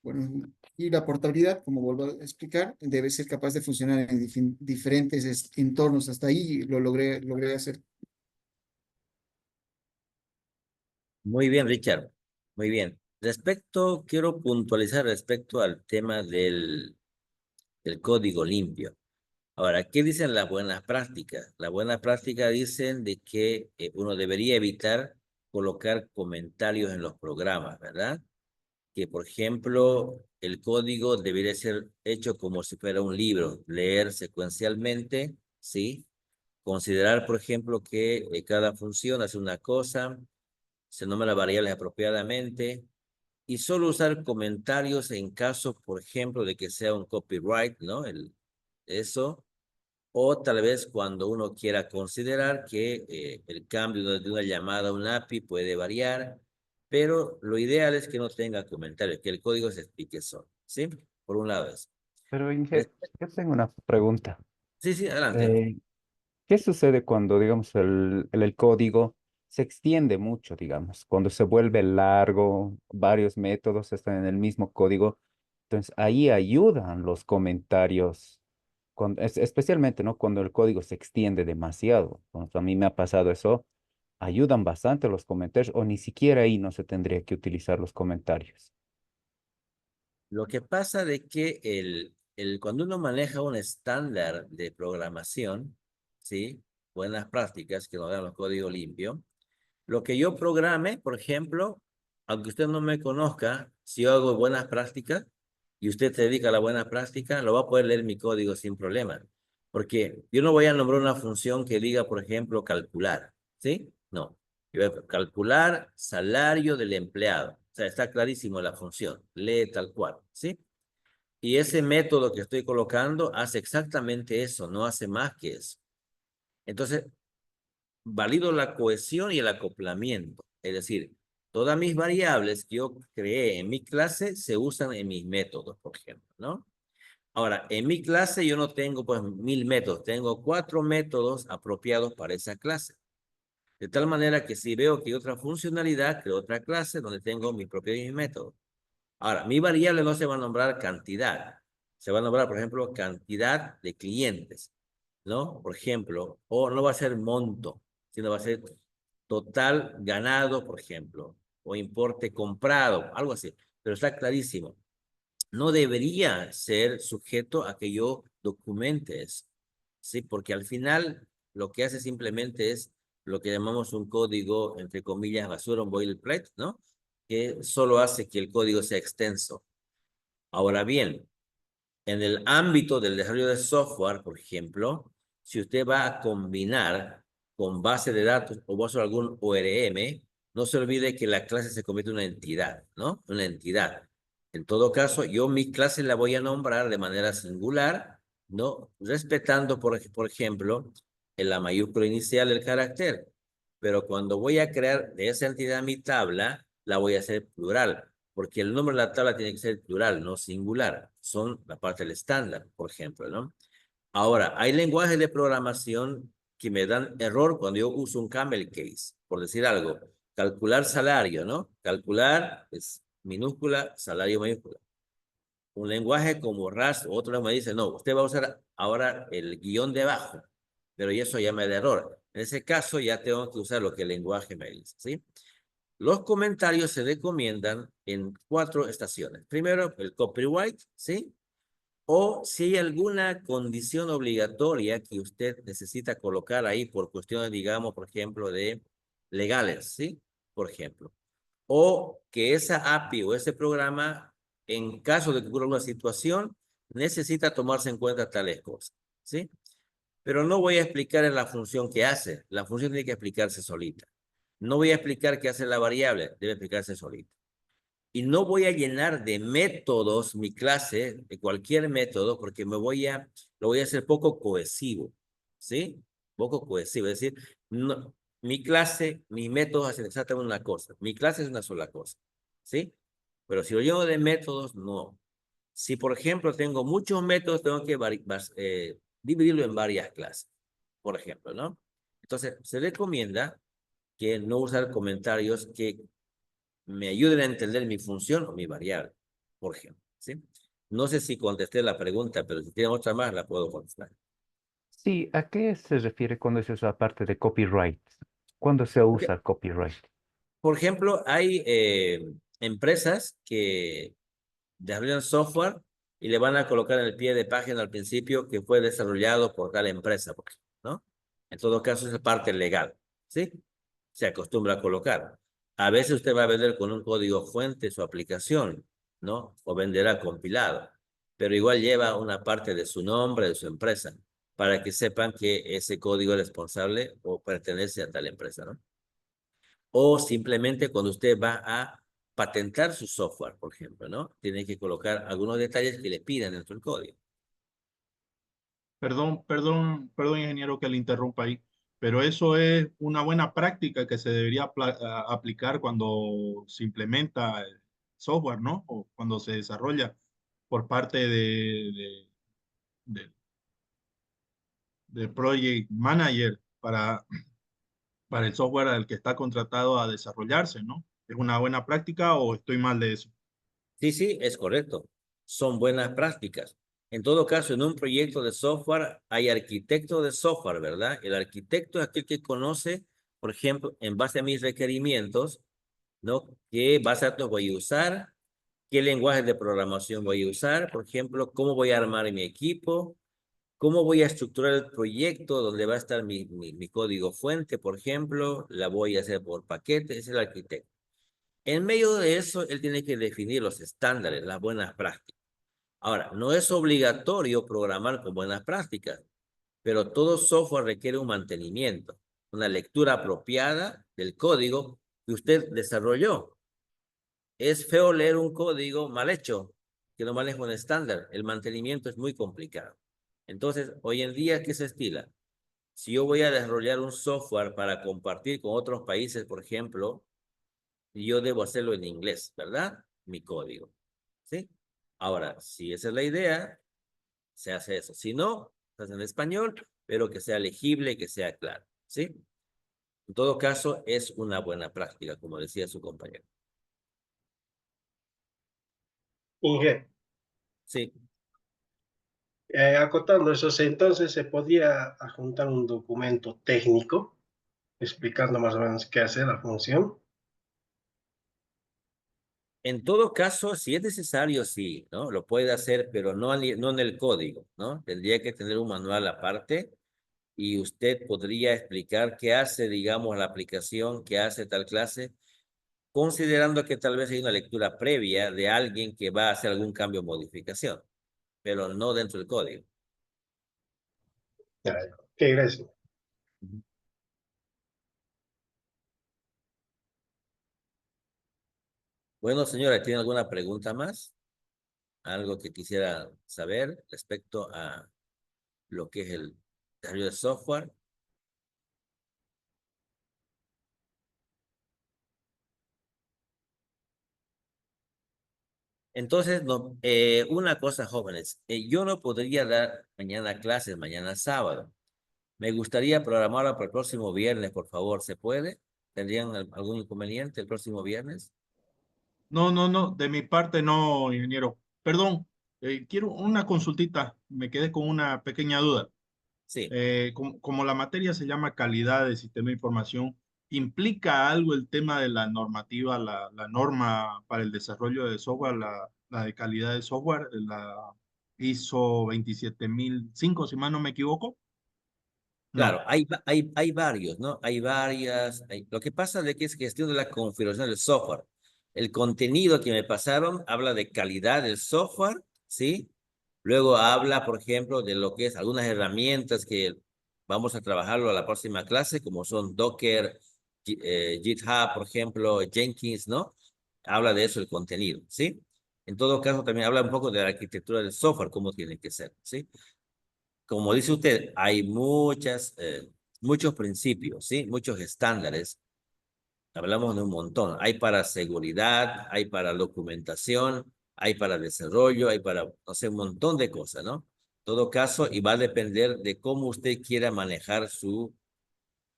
Bueno, y la portabilidad, como vuelvo a explicar, debe ser capaz de funcionar en diferentes entornos. Hasta ahí lo logré hacer. Muy bien, Richard. Muy bien. Quiero puntualizar respecto al tema del código limpio. Ahora, ¿qué dicen las buenas prácticas? Las buenas prácticas dicen de que uno debería evitar colocar comentarios en los programas, ¿verdad? Que, por ejemplo, el código debería ser hecho como si fuera un libro, leer secuencialmente, ¿sí? Considerar, por ejemplo, que cada función hace una cosa, se nombra variables apropiadamente, y solo usar comentarios en caso, por ejemplo, de que sea un copyright, ¿no? Eso. O tal vez cuando uno quiera considerar que el cambio de una llamada a un API puede variar, pero lo ideal es que no tenga comentarios, que el código se explique solo, ¿sí? Por un lado eso. Pero Inge, yo tengo una pregunta. Sí, sí, adelante. Eh, ¿Qué sucede cuando, digamos, el código se extiende mucho, digamos, cuando se vuelve largo, varios métodos están en el mismo código? Entonces, ahí ayudan los comentarios, especialmente, ¿no? Cuando el código se extiende demasiado. Cuando a mí me ha pasado eso, ayudan bastante los comentarios, o ni siquiera ahí no se tendría que utilizar los comentarios. Lo que pasa de que cuando uno maneja un estándar de programación, ¿sí? Buenas prácticas que nos dan los códigos limpios, lo que yo programe, por ejemplo, aunque usted no me conozca, si yo hago buenas prácticas y usted se dedica a la buena práctica, lo va a poder leer mi código sin problema. Porque yo no voy a nombrar una función que diga, por ejemplo, calcular, ¿sí? No. Yo voy a calcular salario del empleado. O sea, está clarísimo la función. Lee tal cual, ¿sí? Y ese método que estoy colocando hace exactamente eso, no hace más que eso. Entonces, valido la cohesión y el acoplamiento. Es decir, todas mis variables que yo creé en mi clase se usan en mis métodos, por ejemplo, ¿no? Ahora, en mi clase yo no tengo pues 1000 métodos, tengo 4 métodos apropiados para esa clase. De tal manera que si veo que hay otra funcionalidad, creo otra clase donde tengo mi propio método. Ahora, mi variable no se va a nombrar cantidad. Se va a nombrar, por ejemplo, cantidad de clientes, ¿no? Por ejemplo, o no va a ser monto, sino va a ser total ganado, por ejemplo, o importe comprado, algo así. Pero está clarísimo. No debería ser sujeto a que yo documente eso, ¿sí? Porque al final lo que hace simplemente es lo que llamamos un código, entre comillas, basura, un boilerplate, ¿no? Que solo hace que el código sea extenso. Ahora bien, en el ámbito del desarrollo de software, por ejemplo, si usted va a combinar con base de datos o va a usar algún ORM, no se olvide que la clase se convierte en una entidad, ¿no? Una entidad. En todo caso, yo mi clase la voy a nombrar de manera singular, ¿no? Respetando, por ejemplo, en la mayúscula inicial del carácter. Pero cuando voy a crear de esa entidad mi tabla, la voy a hacer plural, porque el nombre de la tabla tiene que ser plural, no singular. Son la parte del estándar, por ejemplo, ¿no? Ahora, hay lenguajes de programación que me dan error cuando yo uso un camel case, por decir algo. Calcular salario, ¿no? Calcular es minúscula, salario mayúscula. Un lenguaje como Rust, otro me dice, no, usted va a usar ahora el guión de abajo, pero eso ya me da error. En ese caso ya tengo que usar lo que el lenguaje me dice, ¿sí? Los comentarios se recomiendan en 4 estaciones. Primero, el copyright, ¿sí? o si hay alguna condición obligatoria que usted necesita colocar ahí por cuestiones, digamos, por ejemplo, de legales, ¿sí? Por ejemplo. O que esa API o ese programa, en caso de que ocurra una situación, necesita tomarse en cuenta tales cosas, ¿sí? Pero no voy a explicar en la función que hace. La función tiene que explicarse solita. No voy a explicar qué hace la variable, debe explicarse solita. Y no voy a llenar de métodos mi clase, de cualquier método, porque lo voy a hacer poco cohesivo, ¿sí? Poco cohesivo, es decir, no, mi clase, mis métodos hacen exactamente una cosa. Mi clase es una sola cosa, ¿sí? Pero si lo lleno de métodos, no. Si, por ejemplo, tengo muchos métodos, tengo que dividirlo en varias clases, por ejemplo, ¿no? Entonces, se recomienda que no usar comentarios que me ayuden a entender mi función o mi variable, por ejemplo, ¿sí? No sé si contesté la pregunta, pero si tienen otra más, la puedo contestar. Sí, ¿a qué se refiere cuando se usa parte de copyright? ¿Cuándo se usa copyright? Por ejemplo, hay empresas que desarrollan software y le van a colocar en el pie de página al principio que fue desarrollado por tal empresa, por ejemplo, ¿no? En todo caso, es parte legal, ¿sí? Se acostumbra a colocar. A veces usted va a vender con un código fuente su aplicación, ¿no? O venderá compilado, pero igual lleva una parte de su nombre, de su empresa, para que sepan que ese código es responsable o pertenece a tal empresa, ¿no? O simplemente cuando usted va a patentar su software, por ejemplo, ¿no? Tiene que colocar algunos detalles que le pidan dentro del código. Perdón, ingeniero, que le interrumpa ahí, pero eso es una buena práctica que se debería aplicar cuando se implementa el software, ¿no? O cuando se desarrolla por parte de, de Project Manager para el software al que está contratado a desarrollarse, ¿no? ¿Es una buena práctica o estoy mal de eso? Sí, sí, es correcto. Son buenas prácticas. En todo caso, en un proyecto de software hay arquitecto de software, ¿verdad? El arquitecto es aquel que conoce, por ejemplo, en base a mis requerimientos, ¿no? ¿Qué base de datos voy a usar? ¿Qué lenguaje de programación voy a usar? Por ejemplo, ¿cómo voy a armar mi equipo? ¿Cómo voy a estructurar el proyecto donde va a estar mi código fuente, por ejemplo? La voy a hacer por paquete, es el arquitecto. En medio de eso, él tiene que definir los estándares, las buenas prácticas. Ahora, no es obligatorio programar con buenas prácticas, pero todo software requiere un mantenimiento, una lectura apropiada del código que usted desarrolló. Es feo leer un código mal hecho, que no maneja un estándar. El mantenimiento es muy complicado. Entonces, hoy en día, ¿qué se estila? Si yo voy a desarrollar un software para compartir con otros países, por ejemplo, yo debo hacerlo en inglés, ¿verdad? Mi código, ¿sí? Ahora, si esa es la idea, se hace eso. Si no, se hace en español, pero que sea legible, que sea claro, ¿sí? En todo caso, es una buena práctica, como decía su compañero. Inge, Sí. acotando eso, entonces se podía adjuntar un documento técnico explicando más o menos qué hace la función. En todo caso, si es necesario, sí, ¿no? Lo puede hacer, pero no en el código, ¿no? Tendría que tener un manual aparte y usted podría explicar qué hace, digamos, la aplicación, qué hace tal clase, considerando que tal vez hay una lectura previa de alguien que va a hacer algún cambio o modificación, pero no dentro del código. Ya, qué gracias. Bueno, señora, ¿tiene alguna pregunta más? ¿Algo que quisiera saber respecto a lo que es el desarrollo de software? Entonces, no, una cosa, jóvenes, yo no podría dar mañana clases, mañana sábado. Me gustaría programarla para el próximo viernes, por favor, ¿se puede? ¿Tendrían algún inconveniente el próximo viernes? No, de mi parte no, ingeniero. Perdón, quiero una consultita, me quedé con una pequeña duda. Sí. Como la materia se llama calidad de sistema de información, ¿implica algo el tema de la normativa, la norma para el desarrollo de software, la de calidad de software? ISO 27005, si mal no me equivoco. Claro, No. hay varios, ¿no? Hay varias. Lo que pasa de que es gestión de la configuración del software. El contenido que me pasaron habla de calidad del software, ¿sí? Luego habla, por ejemplo, de lo que es algunas herramientas que vamos a trabajarlo a la próxima clase, como son Docker, GitHub, por ejemplo, Jenkins, ¿no? Habla de eso el contenido, ¿sí? En todo caso, también habla un poco de la arquitectura del software, cómo tiene que ser, ¿sí? Como dice usted, hay muchos principios, ¿sí? Muchos estándares. Hablamos de un montón. Hay para seguridad, hay para documentación, hay para desarrollo, hay para, no sé, un montón de cosas, ¿no? Todo caso, y va a depender de cómo usted quiera manejar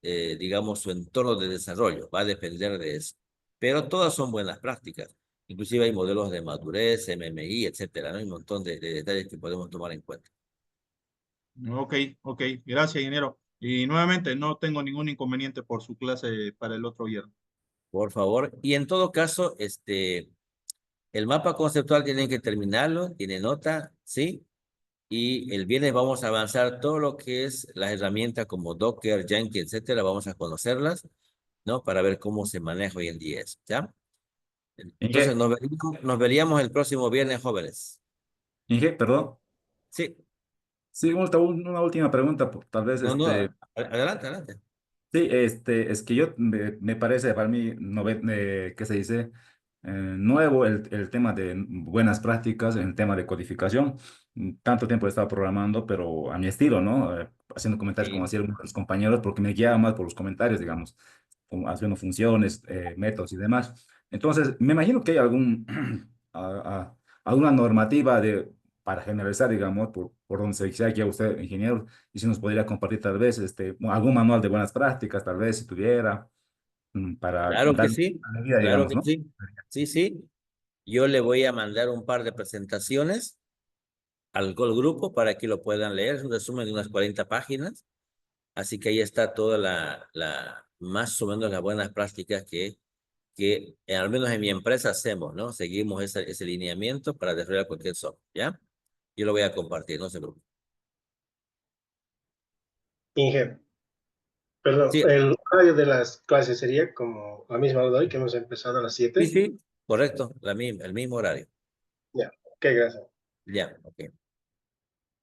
digamos, su entorno de desarrollo. Va a depender de eso. Pero todas son buenas prácticas. Inclusive hay modelos de madurez, MMI, etcétera, ¿no? Hay un montón de detalles que podemos tomar en cuenta. Ok, ok. Gracias, ingeniero. Y nuevamente, no tengo ningún inconveniente por su clase para el otro viernes. Por favor. Y en todo caso, el mapa conceptual tienen que terminarlo, tiene nota, ¿sí? Y el viernes vamos a avanzar todo lo que es las herramientas como Docker, Jenkins, etcétera, vamos a conocerlas, ¿no? Para ver cómo se maneja hoy en día eso, ¿ya? Entonces Inge, nos veríamos el próximo viernes, jóvenes. Inge, perdón. Sí, Sí, una última pregunta, tal vez, no, no, adelante, adelante. sí, es que me parece para mí, ¿qué se dice? Nuevo el tema de buenas prácticas, el tema de codificación. Tanto tiempo he estado programando, pero a mi estilo, ¿no? Haciendo comentarios como Sí, hacían mis compañeros, porque me guiaba más por los comentarios, digamos, como haciendo funciones, métodos y demás. Entonces, me imagino que hay a- alguna normativa para generalizar, digamos, por donde se sea que usted, ingeniero, y si nos podría compartir tal vez algún manual de buenas prácticas, tal vez si tuviera, para claro que dar sí, a medida, claro digamos, que ¿no? sí. Sí, sí. Yo le voy a mandar un par de presentaciones al grupo para que lo puedan leer. Es un resumen de unas 40 páginas. Así que ahí está toda más o menos las buenas prácticas que al menos en mi empresa hacemos, ¿no? Seguimos ese lineamiento para desarrollar cualquier software, ¿ya? Yo lo voy a compartir, no se preocupe. Inge, perdón, Sí, el horario de las clases sería como la misma hora de hoy que hemos empezado a las sí, 7. sí, correcto, el mismo horario. Ya, ok, gracias. Ya, ok.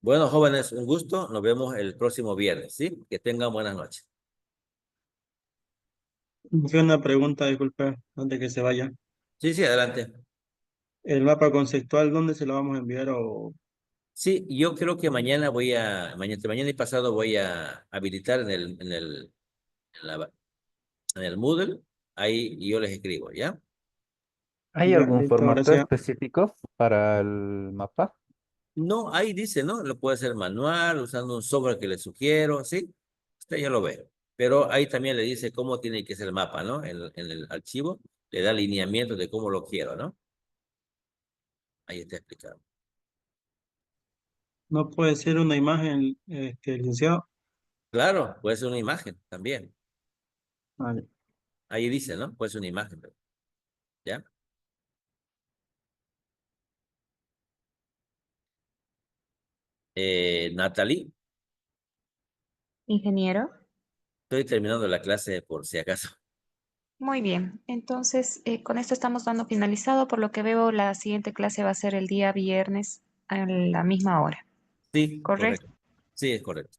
Bueno, jóvenes, un gusto. Nos vemos el próximo viernes, ¿sí? Que tengan buenas noches. Fue una pregunta, disculpe, antes que se vaya. Sí, sí, adelante. ¿El mapa conceptual dónde se lo vamos a enviar? O Sí, yo creo que mañana y pasado voy a habilitar en la- en el Moodle. Ahí yo les escribo, ¿ya? ¿Hay ya, algún listo, formato gracias. específico para el mapa? No, ahí dice, ¿no? Lo puede hacer manual, usando un software que le sugiero, ¿sí? Usted ya lo ve. Pero ahí también le dice cómo tiene que ser el mapa, ¿no? En el archivo le da lineamientos de cómo lo quiero, ¿no? Ahí está explicado. No puede ser una imagen, licenciado. Claro, puede ser una imagen también. Vale. Ahí dice, ¿no? Puede ser una imagen, ¿ya? Natalie, Ingeniero. estoy terminando la clase por si acaso. Muy bien, entonces con esto estamos dando finalizado, por lo que veo la siguiente clase va a ser el día viernes a la misma hora, Sí, ¿correcto? correcto. Sí, es correcto.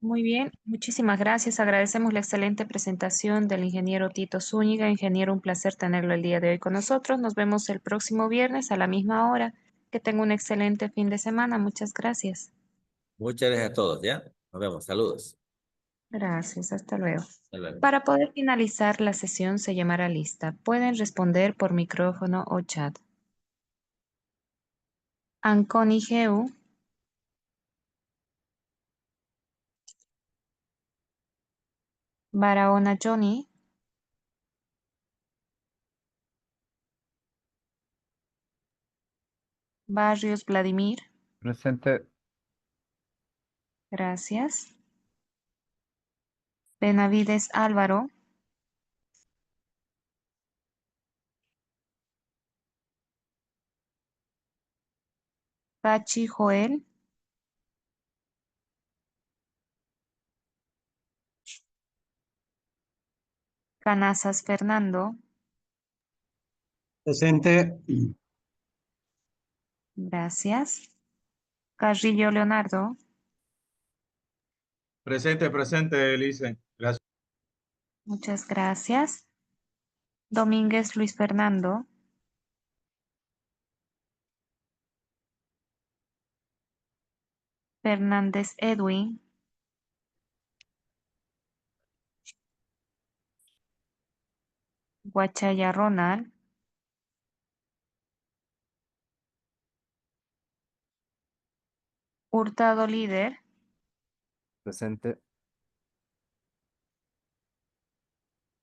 Muy bien, muchísimas gracias. Agradecemos la excelente presentación del ingeniero Tito Zúñiga. Ingeniero, un placer tenerlo el día de hoy con nosotros. Nos vemos el próximo viernes a la misma hora. Que tenga un excelente fin de semana. Muchas gracias. Muchas gracias a todos, ¿ya? Nos vemos. Saludos. Gracias, hasta luego. Hasta luego. Para poder finalizar la sesión se llamará lista. Pueden responder por micrófono o chat. Anconi Geu, Barahona Johnny, Barrios Vladimir, Presente. gracias. Benavides Álvaro, Pachi Joel. Canazas Fernando. Presente. Gracias. Carrillo Leonardo. Presente, presente, Lice. Gracias. Muchas gracias. Domínguez Luis Fernando. Fernández Edwin. Guachaya Ronald. Hurtado Líder. Presente.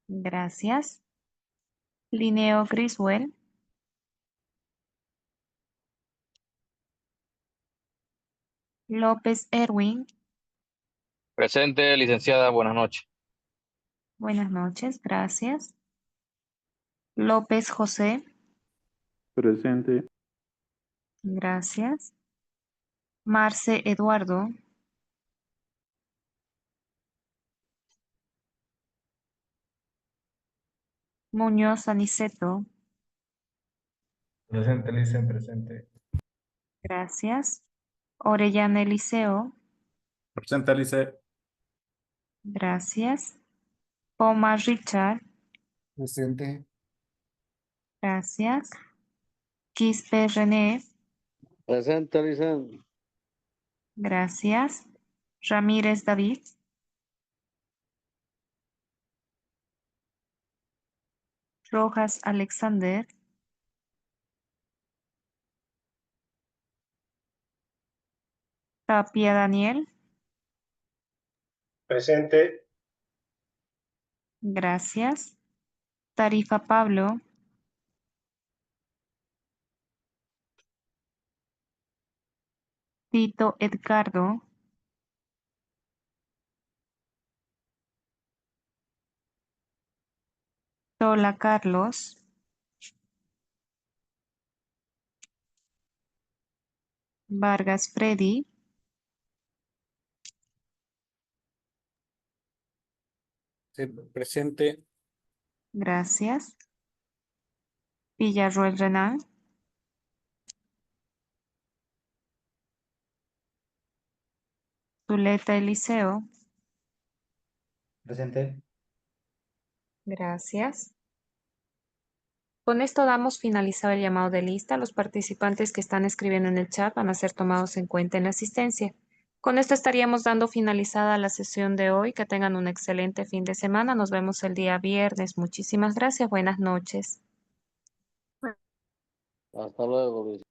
Gracias. Linneo Griswell. López Erwin. Presente, licenciada, buenas noches. Buenas noches, gracias. López José. Presente. Gracias. Marce Eduardo. Muñoz Aniceto. Presente, Lice, presente. Gracias. Orellana Eliseo. Presente, Lice. Gracias. Poma Richard. Presente. Gracias. Quispe René. Presente, Licen. Gracias. Ramírez David. Rojas Alexander. Tapia Daniel. Presente. Gracias. Tarifa Pablo. Tito Edgardo. Sola Carlos. Vargas Freddy. Presente. Gracias. Villarroel Renan. Zuleta Eliseo. Presente. Gracias. Con esto damos finalizado el llamado de lista. Los participantes que están escribiendo en el chat van a ser tomados en cuenta en la asistencia. Con esto estaríamos dando finalizada la sesión de hoy. Que tengan un excelente fin de semana. Nos vemos el día viernes. Muchísimas gracias. Buenas noches. Hasta luego, Luis.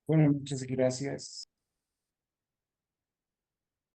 Bueno, muchas gracias.